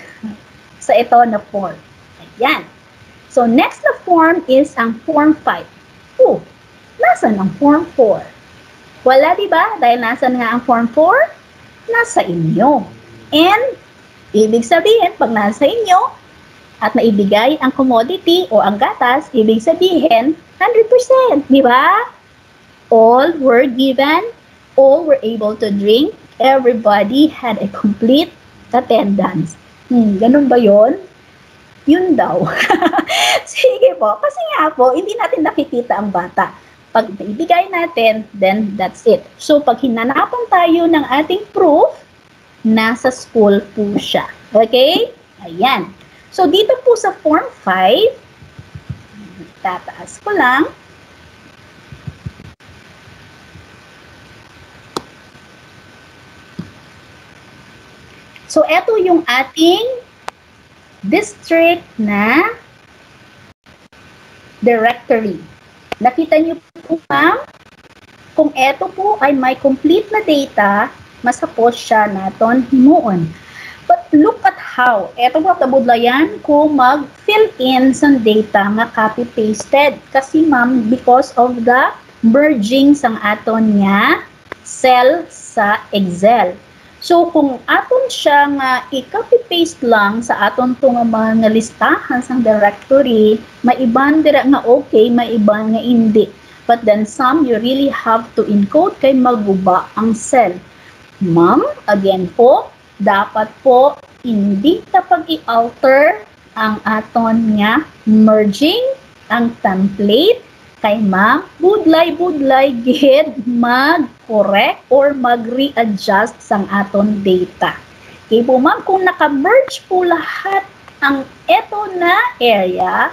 sa ito na form. Ayan. So, next na form is ang Form 5. Oh, nasan ang Form 4? Wala, di ba? Dahil nasan nga ang Form 4? Nasa inyo. And, ibig sabihin, pag nasa inyo, at naibigay ang commodity o ang gatas, ibig sabihin, 100%, di ba? All were given, all were able to drink, everybody had a complete attendance. Ganun ba yon? Yun daw. Sige po. Kasi nga po, hindi natin nakikita ang bata. Pag naibigay natin, then that's it. So, pag hinanapan tayo ng ating proof, nasa school po siya. Okay? Ayan. So, dito po sa Form 5, tataas ko lang. So, eto yung ating district na directory. Nakita niyo po, ma'am, kung eto po ay may complete na data, masapos siya naton himuon. But look at how. Eto po, tabudlayan ko mag-fill in sa data nga copy-pasted. Kasi ma'am, because of the merging sang aton nga cell sa Excel. So, kung aton siya nga i-copy-paste lang sa aton to nga mga listahan sa directory, maiban dira nga okay, maiban nga hindi. But then some, you really have to encode kay maguba ang cell. Ma'am, again po, dapat po hindi tapag i-alter ang aton nga merging, ang template, kay ma'am, budlay gid mag-correct or mag-readjust sang aton data. Okay po ma'am, kung naka-merge po lahat ang eto na area,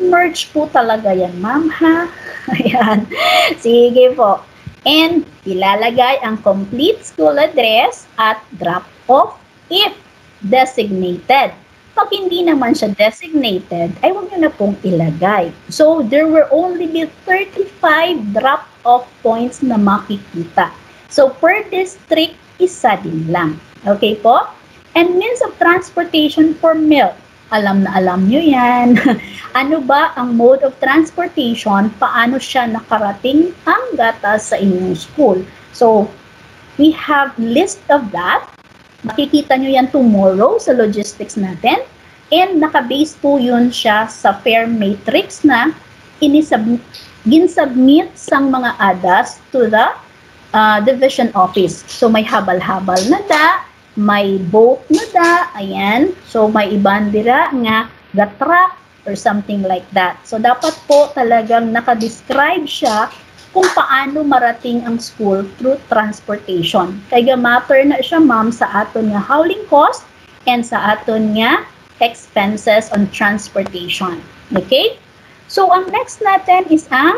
merge po talaga yan ma'am ha. Ayan. Sige po. And ilalagay ang complete school address at drop-off if designated. Pag hindi naman siya designated, ay huwag nyo na pong ilagay. So, there will only be 35 drop-off points na makikita. So, per district, isa din lang. Okay po? And means of transportation for milk. Alam na alam nyo yan. Ano ba ang mode of transportation? Paano siya nakarating ang gatas sa inyong school? So, we have list of that. Makikita nyo yan tomorrow sa logistics natin. And nakabase po yun siya sa fair matrix na ginsubmit sang mga ADAS to the division office. So may habal-habal na da, may boat na da, ayan. So may ibandira nga gatrak or something like that. So dapat po talagang nakadescribe siya kung paano marating ang school through transportation. Kaya matter na siya ma'am sa aton nga hauling cost and sa aton nga expenses on transportation. Okay? So ang next natin is ang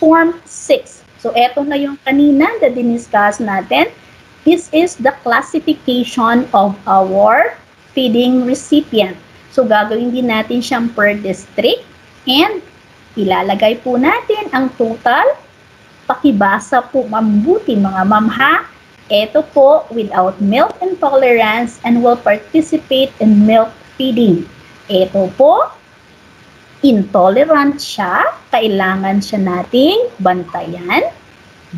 Form 6. So eto na yung kanina na diniscuss natin. This is the classification of our feeding recipient. So gagawin din natin siyang per district and ilalagay po natin ang total. Pakibasa po mabuti mga ma'am ha. Ito po without milk intolerance and will participate in milk feeding. Ito po intolerant siya. Kailangan siya nating bantayan.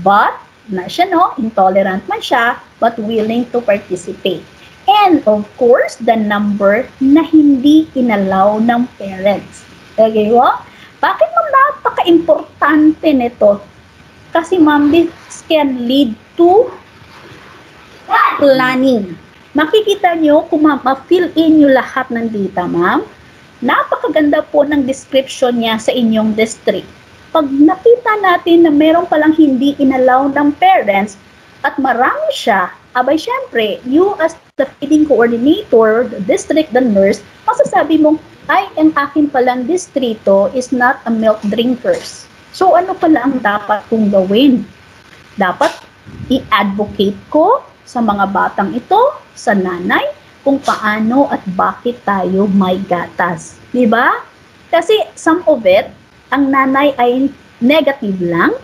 But na siya no, intolerant man siya but willing to participate. And of course, the number na hindi inalaw ng parents. Okay po? Bakit ma'am napaka-importante nito? Kasi ma'am, this can lead to planning. Makikita nyo kung ma-fill in nyo lahat ng data ma'am. Napakaganda po ng description niya sa inyong district. Pag nakita natin na meron palang hindi inalaw ng parents at marami siya, abay syempre, you as the feeding coordinator, the district, the nurse, masasabi mong, ay, ang akin palang distrito is not a milk drinkers. So, ano pala ang dapat kong gawin? Dapat i-advocate ko sa mga batang ito, sa nanay, kung paano at bakit tayo may gatas. Diba? Kasi some of it, ang nanay ay negative lang,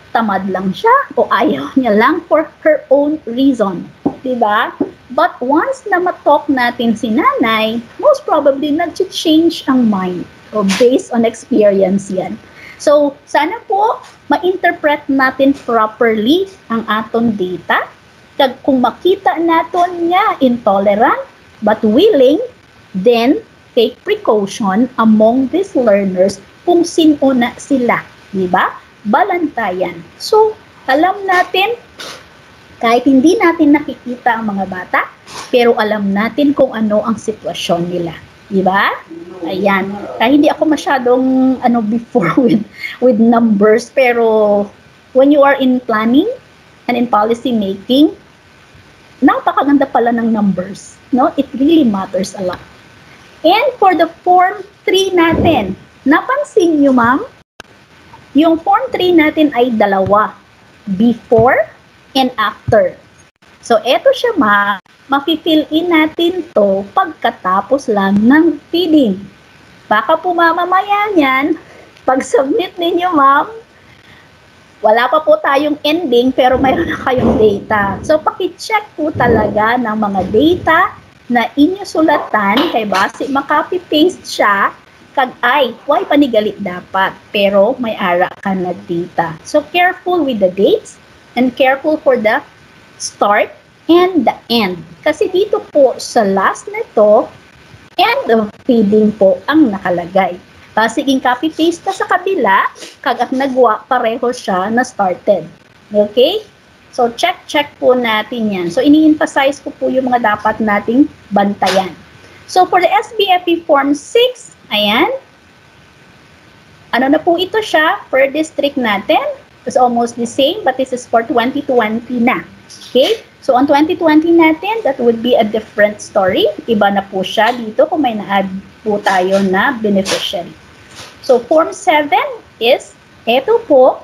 tamad lang siya, o ayaw niya lang for her own reason. Diba? But once na matalk natin si nanay, most probably nag-change ang mind o based on experience yan. So, sana po ma-interpret natin properly ang aton data. Kung makita natin nga intolerant but willing, then take precaution among these learners kung sino na sila. Diba? Balantayan. So, alam natin, kahit hindi natin nakikita ang mga bata, pero alam natin kung ano ang sitwasyon nila. Diba? Ayan. Kaya hindi ako masyadong before with numbers, pero when you are in planning and in policy making, napakaganda pala ng numbers. No? It really matters a lot. And for the Form 3 natin, napansin nyo ma'am, yung Form 3 natin ay dalawa. Before and after. So, eto siya ma-fill in natin to pagkatapos lang ng feeding. Baka po mamamaya niyan, pag-submit ninyo ma'am, wala pa po tayong ending pero mayroon na kayong data. So, paki-check po talaga ng mga data na inyo sulatan kay base makopy-paste siya kag ay why panigali dapat pero may ara ka na data. So careful with the dates and careful for the start and the end. Kasi dito po sa last nito, end of feeding po ang nakalagay. Basiging copy-paste ka sa kabila, kag ang nagwa, pareho siya na started. Okay? So, check po natin yan. So, ini-emphasize ko po yung mga dapat nating bantayan. So, for the SBFE Form 6, ayan. Ano na po ito siya per district natin? It's almost the same, but this is for 2020 na. Okay? So, on 2020 natin, that would be a different story. Iba na po siya dito kung may na-add po tayo na beneficiary. So, Form 7 is, eto po,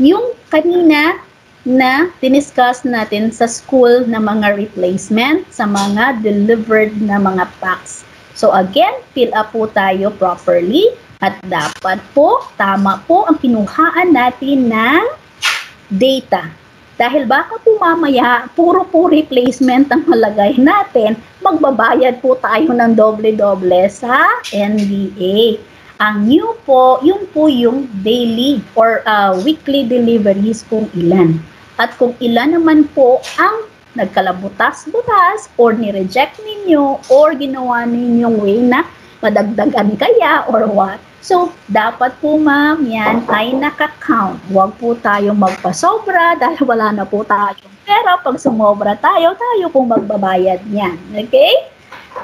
yung kanina na diniscuss natin sa school na mga replacement sa mga delivered na mga packs. So, again, fill up po tayo properly at dapat po, tama po ang kinuhaan natin ng data. Dahil baka po mamaya, puro po replacement ang malagay natin, magbabayad po tayo ng doble-doble sa NDA. Ang new po, yun po yung daily or weekly deliveries kung ilan. At kung ilan naman po ang nagkalabutas-butas or ni-reject ninyo or ginawa ninyong way na madagdagan kaya or what. So, dapat po ma'am, yan ay naka-count. Huwag po tayong magpasobra dahil wala na po tayong pera. Pag sumobra tayo pong magbabayad niyan. Okay?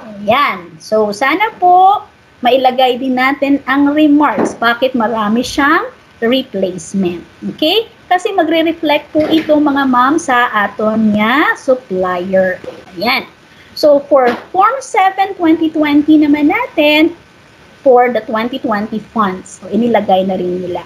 Ayan. So, sana po mailagay din natin ang remarks. Bakit marami siyang replacement? Okay? Kasi magre-reflect po ito mga ma'am sa aton nga supplier. Ayan. So, for Form 7 2020 naman natin, for the 2020 funds. So, inilagay na rin nila.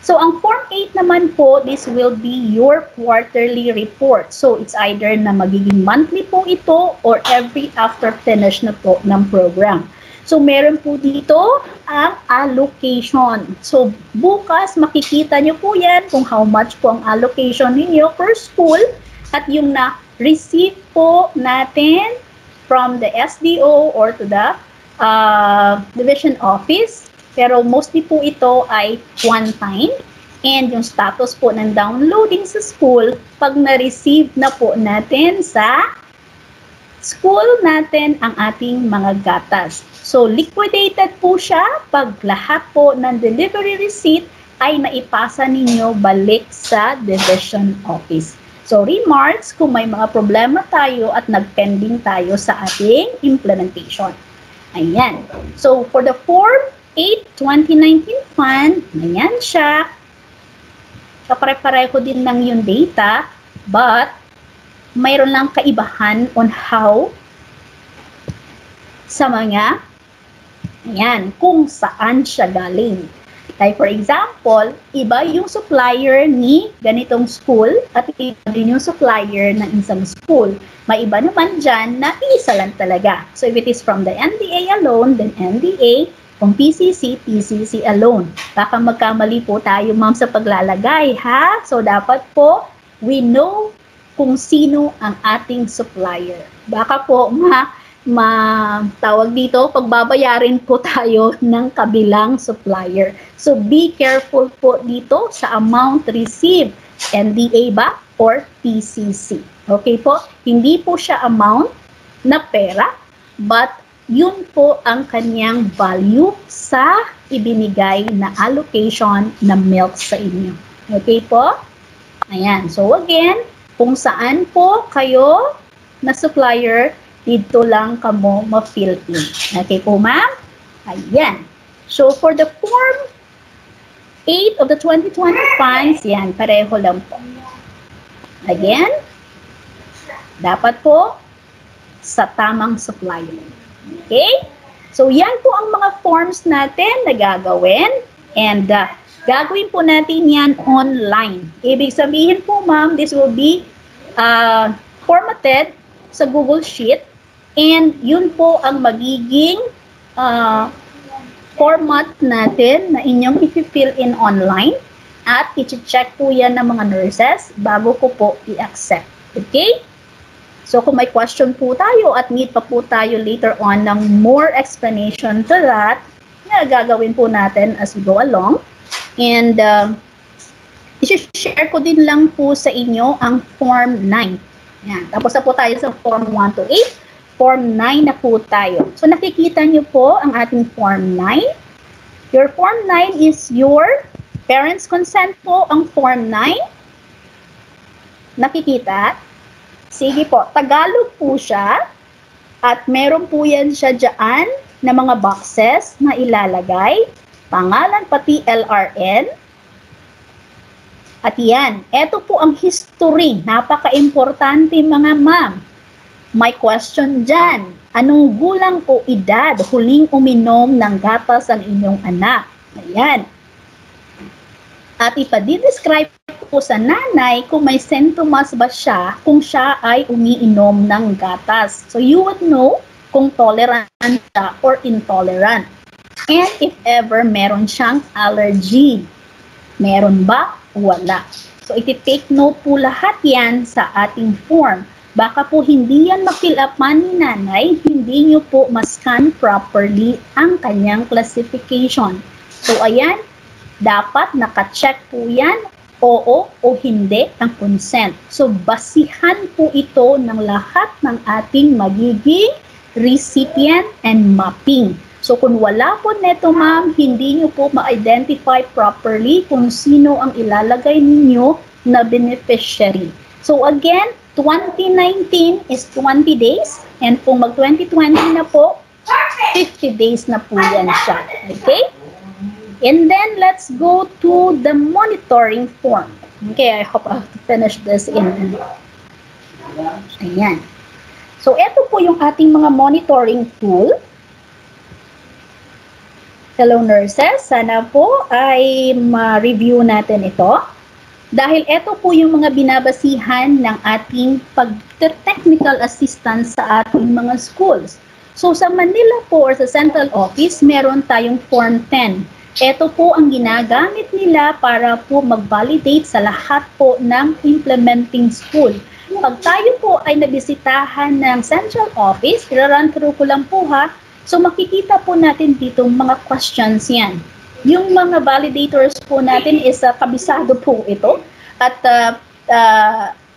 So, ang Form 8 naman po, this will be your quarterly report. So, it's either na magiging monthly po ito or every after finish na po ng program. So, meron po dito ang allocation. So, bukas makikita nyo po yan kung how much po ang allocation ninyo per school at yung na-receive po natin from the SDO or to the division office, pero mostly po ito ay one time and yung status po ng downloading sa school pag na-receive na po natin sa school natin ang ating mga gatas. So liquidated po siya pag lahat po ng delivery receipt ay naipasa ninyo balik sa division office. So remarks kung may mga problema tayo at nagpending tayo sa ating implementation. Ayan. So, for the Form 8 2019 fund, ayan siya. Kapare-pareho din ng yung data, but mayroon lang kaibahan on how sa mga, ayan, kung saan siya galing. Like for example, iba yung supplier ni ganitong school at iba din yung supplier ng isang school. May iba naman dyan na isa lang talaga. So if it is from the NDA alone, then NDA. Kung PCC, PCC alone. Baka magkamali po tayo ma'am sa paglalagay ha. So dapat po, we know kung sino ang ating supplier. Baka po tawag dito, pagbabayarin po tayo ng kabilang supplier. So, be careful po dito sa amount received. NDA ba or PCC? Okay po? Hindi po siya amount na pera, but yun po ang kanyang value sa ibinigay na allocation na milk sa inyo. Okay po? Ayan. So, again, kung saan po kayo na supplier, dito lang kamo ma-fill in. Okay po, ma'am? Ayan. So, for the Form 8 of the 2020 funds, yan, pareho lang po. Again, dapat po sa tamang supplier. Okay? So, yan po ang mga forms natin na gagawin. And, gagawin po natin yan online. Ibig sabihin po, ma'am, this will be formatted sa Google Sheet. And yun po ang magiging format natin na inyong i-fill in online at i-check po yan ng mga nurses bago ko po i-accept. Okay? So kung may question po tayo at need pa po tayo later on ng more explanation to that, gagawin po natin as we go along. And i-share ko din lang po sa inyo ang Form 9. Yan. Tapos na po tayo sa Form 1 to 8. Form 9 na po tayo. So nakikita nyo po ang ating Form 9. Your Form 9 is your parents' consent po ang Form 9. Nakikita? Sige po, Tagalog po siya at meron po yan siya dyan na mga boxes na ilalagay, pangalan pati LRN. At yan, eto po ang history, napaka-importante mga ma'am. May question dyan, anong gulang o edad huling uminom ng gatas ang inyong anak? Ayan. At ipadidescribe po sa nanay kung may sintomas ba siya kung siya ay umiinom ng gatas. So you would know kung tolerant siya or intolerant. And if ever meron siyang allergy. Meron ba? Wala. So iti-take note po lahat yan sa ating form. Baka po hindi yan ma-fill up man ni nanay, hindi nyo po ma-scan properly ang kanyang classification. So ayan, dapat naka-check po yan, oo o hindi ang consent. So basihan po ito ng lahat ng ating magiging recipient and mapping. So kung wala po neto ma'am, hindi nyo po ma-identify properly kung sino ang ilalagay ninyo na beneficiary. So again, 2019 is 20 days and kung mag-2020 na po, 50 days na po yan siya. Okay? And then let's go to the monitoring form. Okay, I hope I have to finish this in. Ayan. So ito po yung ating mga monitoring tool. Hello nurses, sana po ay ma-review natin ito. Dahil ito po yung mga binabasihan ng ating pag-technical assistance sa ating mga schools. So sa Manila po or sa central office, meron tayong Form 10. Ito po ang ginagamit nila para po mag-validate sa lahat po ng implementing school. Pag tayo po ay nabisitahan ng central office, i-run through ko lang po ha, so makikita po natin dito mga questions yan. Yung mga validators po natin is kabisado po ito at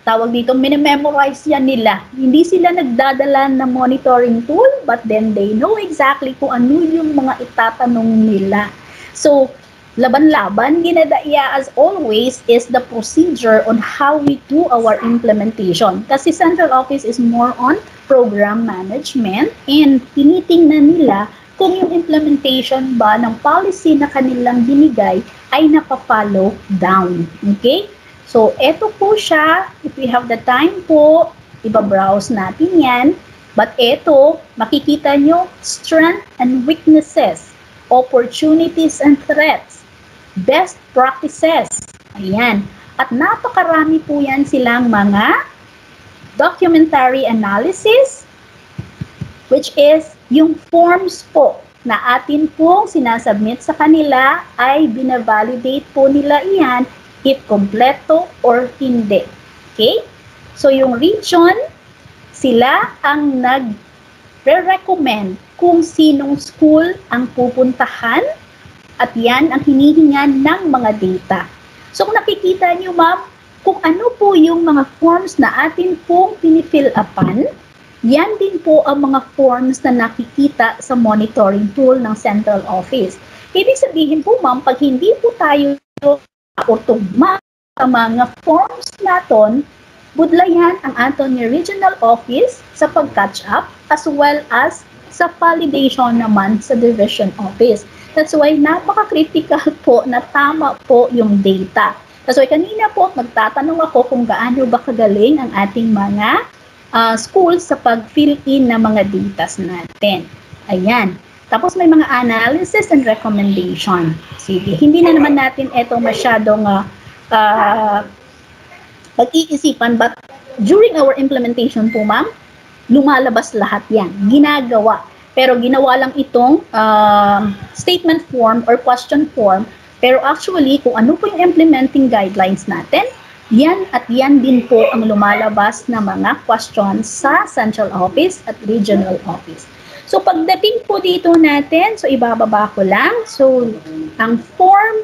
tawag dito, minimemorize yan nila. Hindi sila nagdadala ng monitoring tool but then they know exactly kung ano yung mga itatanong nila. So, laban-laban, ginadaya as always is the procedure on how we do our implementation. Kasi central office is more on program management and tinitingnan nila kung yung implementation ba ng policy na kanilang binigay ay napapollow down. Okay? So, eto po siya. If we have the time po, iba-browse natin yan. But eto, makikita nyo, strength and weaknesses, opportunities and threats, best practices. Ayan. At napakarami po yan silang mga documentary analysis, which is yung forms po na atin pong sinasubmit sa kanila ay binavalidate po nila iyan if kompleto or hindi. Okay? So yung region, sila ang nag-recommend kung sinong school ang pupuntahan at yan ang hinihingan ng mga data. So kung nakikita nyo ma'am, kung ano po yung mga forms na atin pong pinifill upan, yan din po ang mga forms na nakikita sa monitoring tool ng central office. Ibig sabihin po ma'am, pag hindi po tayo o tugma sa mga forms natin, budlayan ang aton ni regional office sa pag-catch up as well as sa validation naman sa division office. That's why napaka-critical po na tama po yung data. That's why kanina po nagtatanong ako kung gaano ba kagaling ang ating mga schools sa pag-fill in ng mga datas natin. Ayan. Tapos may mga analysis and recommendation. Sige, hindi na naman natin ito masyadong pag-iisipan, but during our implementation po ma'am, lumalabas lahat yan. Ginagawa. Pero ginawa lang itong statement form or question form. Pero actually, kung ano po yung implementing guidelines natin, Yan at yan din po ang lumalabas na mga questions sa central office at regional office. So pagdating po dito natin, so ibababa ko lang. So ang form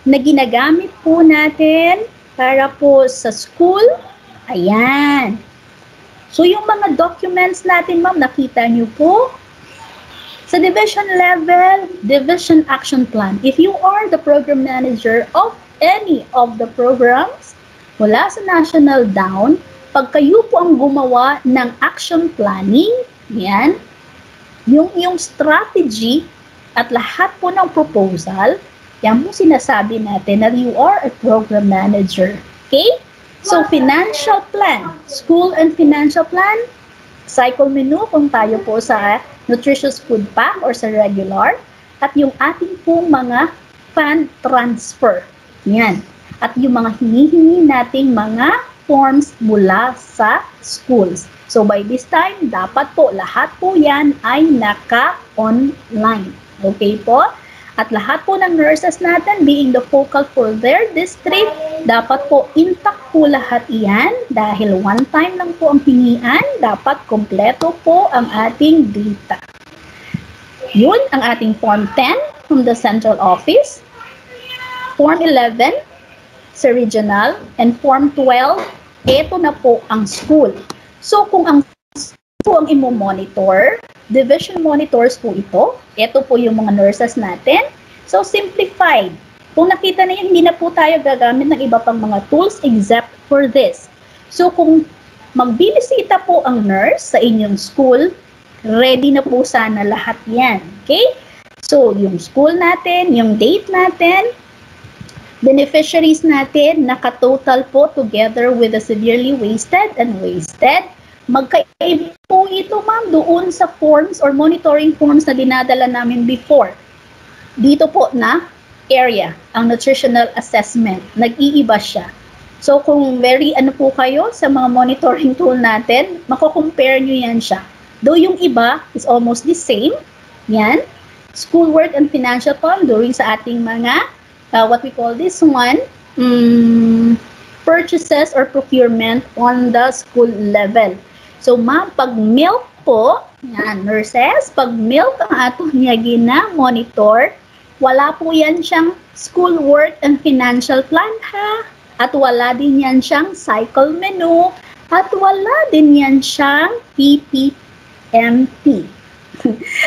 na ginagamit po natin para po sa school, ayan. So yung mga documents natin, ma'am, nakita niyo po. Sa division level, division action plan. If you are the program manager of any of the programs, mula sa national down, pag kayo po ang gumawa ng action planning, yan, yung strategy at lahat po ng proposal, yan po sinasabi natin na you are a program manager. Okay? So, financial plan, school and financial plan, cycle menu kung tayo po sa nutritious food pack or sa regular, at yung ating pong mga fund transfer. Yan. At yung mga hinihingi nating mga forms mula sa schools. So by this time, dapat po lahat po yan ay naka-online. Okay po? At lahat po ng nurses natin, being the focal for their district, dapat po intact po lahat iyan dahil one time lang po ang hingian, dapat kompleto po ang ating data. Yun ang ating Form 10 from the central office, Form 11 sa regional, and Form 12, ito na po ang school. So, kung ang po ang imo-monitor, division monitors po ito po yung mga nurses natin. So, simplified. Kung nakita na yun, hindi na po tayo gagamit ng iba pang mga tools except for this. So, kung magbibisita po ang nurse sa inyong school, ready na po sana lahat yan. Okay? So, yung school natin, yung date natin, beneficiaries natin, nakatotal po together with the severely wasted and wasted. Magkaiba po ito, ma'am, doon sa forms or monitoring forms na dinadala namin before. Dito po na area, ang nutritional assessment, nag-iiba siya. So, kung very po kayo sa mga monitoring tool natin, mako-compare nyo yan siya. Though yung iba is almost the same, yan, schoolwork and financial plan during sa ating mga what we call this one, purchases or procurement on the school level. So, ma'am, pag milk po, yan, nurses, pag milk ang ato niya gina-monitor, wala po yan siyang schoolwork and financial plan, ha? At wala din yan siyang cycle menu, at wala din yan siyang PPMP.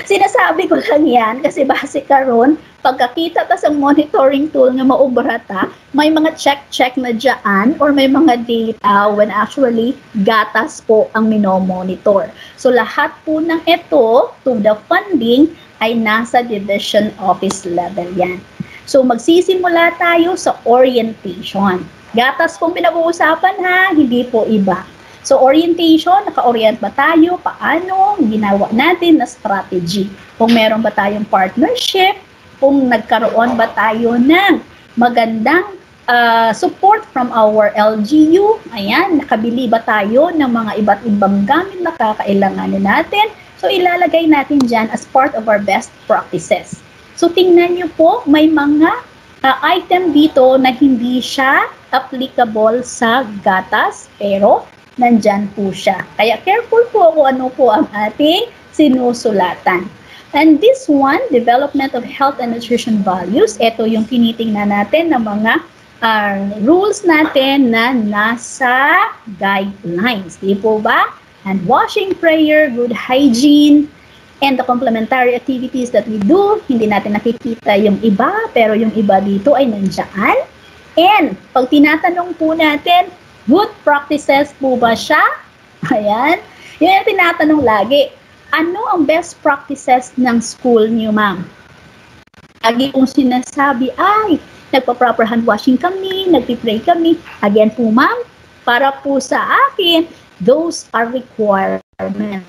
Sinasabi ko lang yan kasi base karon pagkakita ta sa monitoring tool nga maubra ta, may mga check na dyan or may mga data when actually gatas po ang minomonitor. So lahat po ng ito to the funding ay nasa division office level yan. So magsisimula tayo sa orientation. Gatas pong pinag-uusapan, ha, hindi po iba. So, orientation, naka-orient ba tayo? Paano? Ginawa natin na strategy. Kung meron ba tayong partnership, kung nagkaroon ba tayo ng magandang support from our LGU, ayan, nakabili ba tayo ng mga iba't ibang gamit na kakailanganin natin? So, ilalagay natin dyan as part of our best practices. So, tingnan nyo po, may mga item dito na hindi siya applicable sa gatas, pero nandyan po siya. Kaya careful po kung ano po ang ating sinusulatan. And this one, development of health and nutrition values, ito yung tinitingnan natin ng mga rules natin na nasa guidelines. Di po ba? And washing prayer, good hygiene, and the complementary activities that we do. Hindi natin nakikita yung iba, pero yung iba dito ay nandyan. And pag tinatanong po natin, good practices po ba siya? Ayan. Yun yung tinatanong lagi. Ano ang best practices ng school niyo, ma'am? Lagi kong sinasabi, ay, nagpa-proper hand washing kami, nagpipray kami. Again po, ma'am, para po sa akin, those are requirements.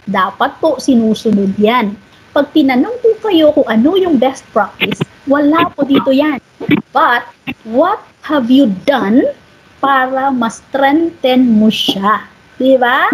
Dapat po sinusunod yan. Pag tinanong po kayo kung ano yung best practice, wala po dito yan. But, what have you done para ma-strengthen mo siya? Diba?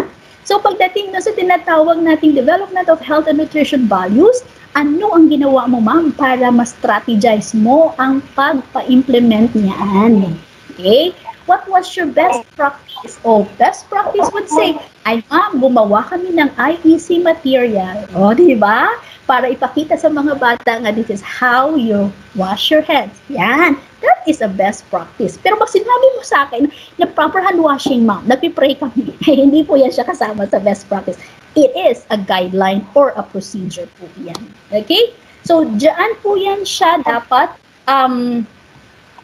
So, pagdating na sa tinatawag nating development of health and nutrition values, ano ang ginawa mo, ma'am, para ma-strategize mo ang pagpa-implement niyan? Okay? what was your best practice? Oh, best practice would say, ay ma'am, gumawa kami ng IEC material. O, di ba? Para ipakita sa mga bata nga, this is how you wash your hands. Yan. That is a best practice. Pero pag sinabi mo sa akin na proper hand washing, ma'am, nagpipray kami, hindi po yan siya kasama sa best practice. It is a guideline or a procedure po yan. Okay? So, dyan po yan siya dapat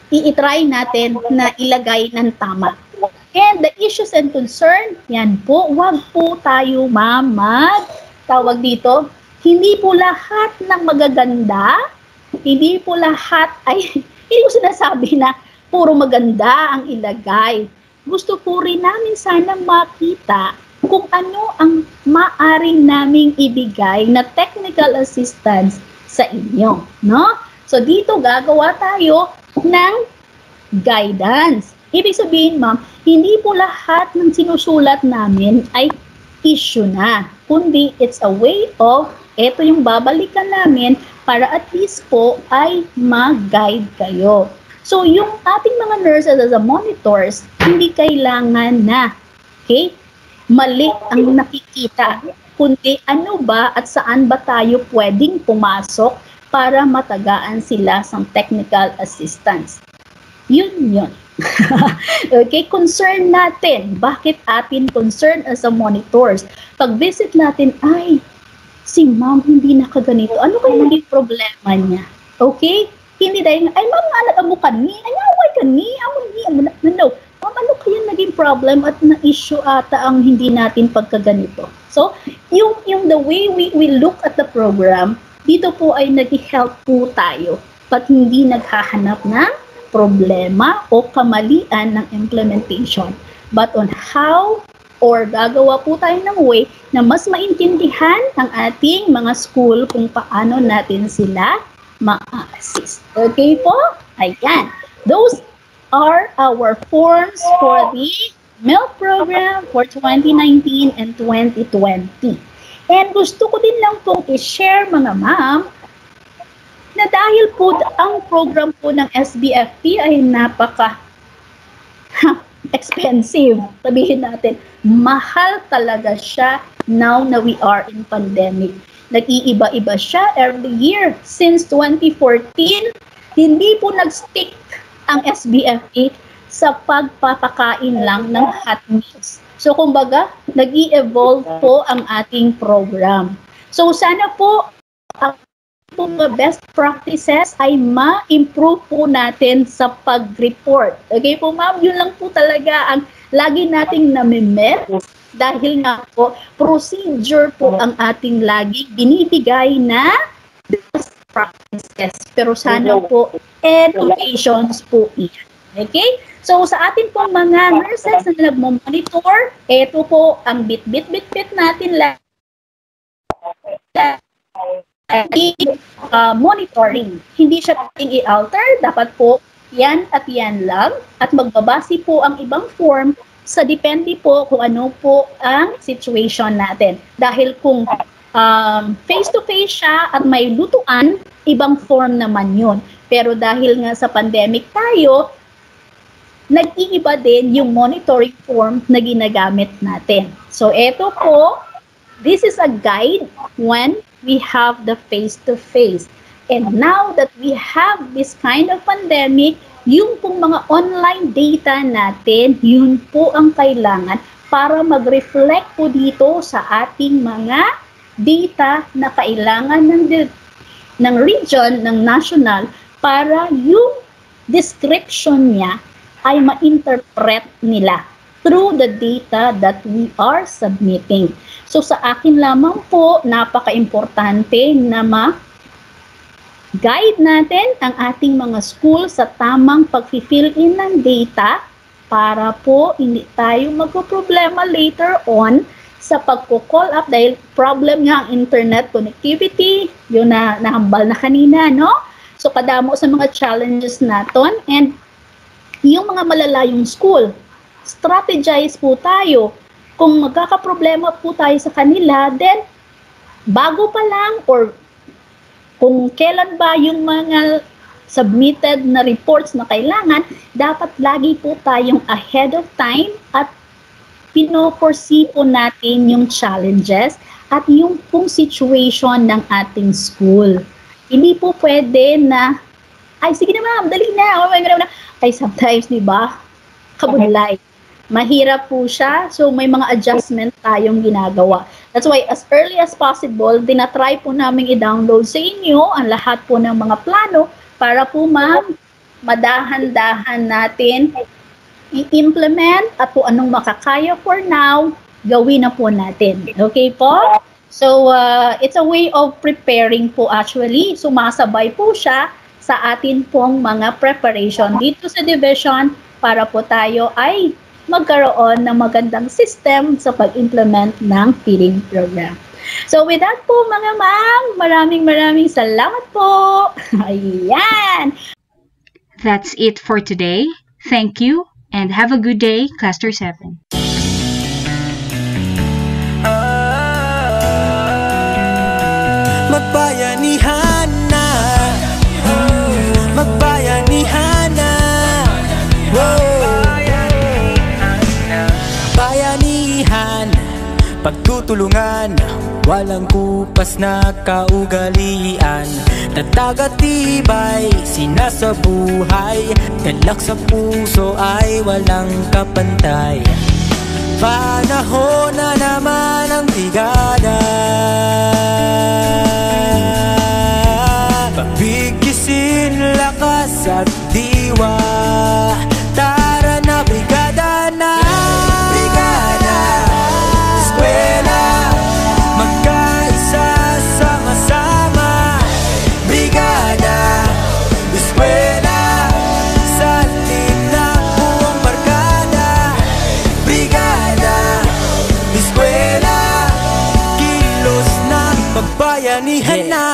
i-try natin na ilagay ng tama. And the issues and concern, yan po, wag po tayo tawag dito, hindi po lahat ng magaganda, hindi po lahat ay, hindi ko sinasabi na puro maganda ang ilagay. Gusto po rin namin sana makita kung ano ang maaari naming ibigay na technical assistance sa inyo, no? So dito gagawa tayo ng guidance. Ibig sabihin, ma'am, hindi po lahat ng sinusulat namin ay issue na, kundi it's a way of, ito yung babalikan namin para at least po ay mag-guide kayo. So yung ating mga nurses as a monitors, hindi kailangan na, okay, mali ang nakikita, kundi ano ba at saan ba tayo pwedeng pumasok para matagaan sila sa technical assistance. Yun. Okay, concern natin. Bakit atin concern as a monitors? Pag-visit natin, ay, si ma'am hindi nakaganito. Ano kaya naging problema niya? Okay? Hindi dahil, ay ma'am, anak mo kani, ay away kani, no. Ma'am, ano kaya naging problem at na-issue ata ang hindi natin pagkaganito? So, yung the way we look at the program, dito po ay nag-help po tayo pag hindi naghahanap ng problema o kamalian ng implementation, but on how or gagawa po tayo ng way na mas maintindihan ang ating mga school kung paano natin sila ma-assist. Okay po? Ayan. Those are our forms for the milk program for 2019 and 2020. And gusto ko din lang pong i-share mga ma'am na dahil po ang program po ng SBFP ay napaka expensive, sabihin natin, mahal talaga siya now na we are in pandemic. Nag-iiba-iba siya every year. Since 2014, hindi po nag-stick ang SBFP sa pagpapakain lang ng hot meals. So, kumbaga, nag-i-evolve po ang ating program. So, sana po ang best practices ay ma-improve po natin sa pag-report. Okay po, ma'am? Yun lang po talaga ang lagi nating nami-met dahil nga po, procedure po ang ating lagi binibigay na best practices. Pero sana po, educations po iyan. Okay? So, sa atin pong mga nurses na nagmo-monitor, ito po ang bit natin lang. Monitoring. Hindi siya pwedeng i-alter. Dapat po, yan at yan lang. At magbabase po ang ibang form sa depende po kung ano po ang situation natin. Dahil kung face-to-face siya at may lutuan, ibang form naman yun. Pero dahil nga sa pandemic tayo, nag-iiba din yung monitoring form na ginagamit natin. So, ito po, this is a guide when we have the face-to-face. And now that we have this kind of pandemic, yung pong mga online data natin, yun po ang kailangan para mag-reflect po dito sa ating mga data na kailangan ng region, ng national, para yung description niya ay ma-interpret nila through the data that we are submitting. So sa akin lamang po, napaka-importante na ma-guide natin ang ating mga school sa tamang pag-fill in ng data para po hindi tayo magpo-problema later on sa pagko-call up dahil problem nga ang internet connectivity, yun na nahambal na kanina, no? So kadamo sa mga challenges naton and yung mga malalayong school, strategize po tayo. Kung magkakaproblema po tayo sa kanila, then bago pa lang or kung kailan ba yung mga submitted na reports na kailangan, dapat lagi po tayong ahead of time at pino-foresee po natin yung challenges at yung pong situation ng ating school. Hindi po pwede na, ay sige na ma'am, dali na, ay sometimes, di ba, kabudlay. Mahirap po siya, so may mga adjustment tayong ginagawa. That's why as early as possible, tinatry po namin i-download sa inyo ang lahat po ng mga plano para po ma'am, madahan-dahan natin i-implement at po anong makakaya for now, gawin na po natin. Okay po? So, it's a way of preparing po actually. Sumasabay po siya sa atin pong mga preparation dito sa division para po tayo ay magkaroon ng magandang system sa pag-implement ng feeding program. So with that po mga ma'am, maraming salamat po. Ayan. That's it for today. Thank you and have a good day, Cluster 7. Magbayanihan na, magbayanihan na, bayanihan, pagtutulungan, walang kupas na kaugalian, tatag at tibay, sinasabuhay, galak sa puso ay walang kapantay. Panahon na naman ang brigada, pabigisin lakas at diwa. Tara na brigada na, brigada, eskwela, magkaisa sama-sama. Brigada, eskwela, salin na buong barkada. Brigada, eskwela, kilos na, pagbayanihan na.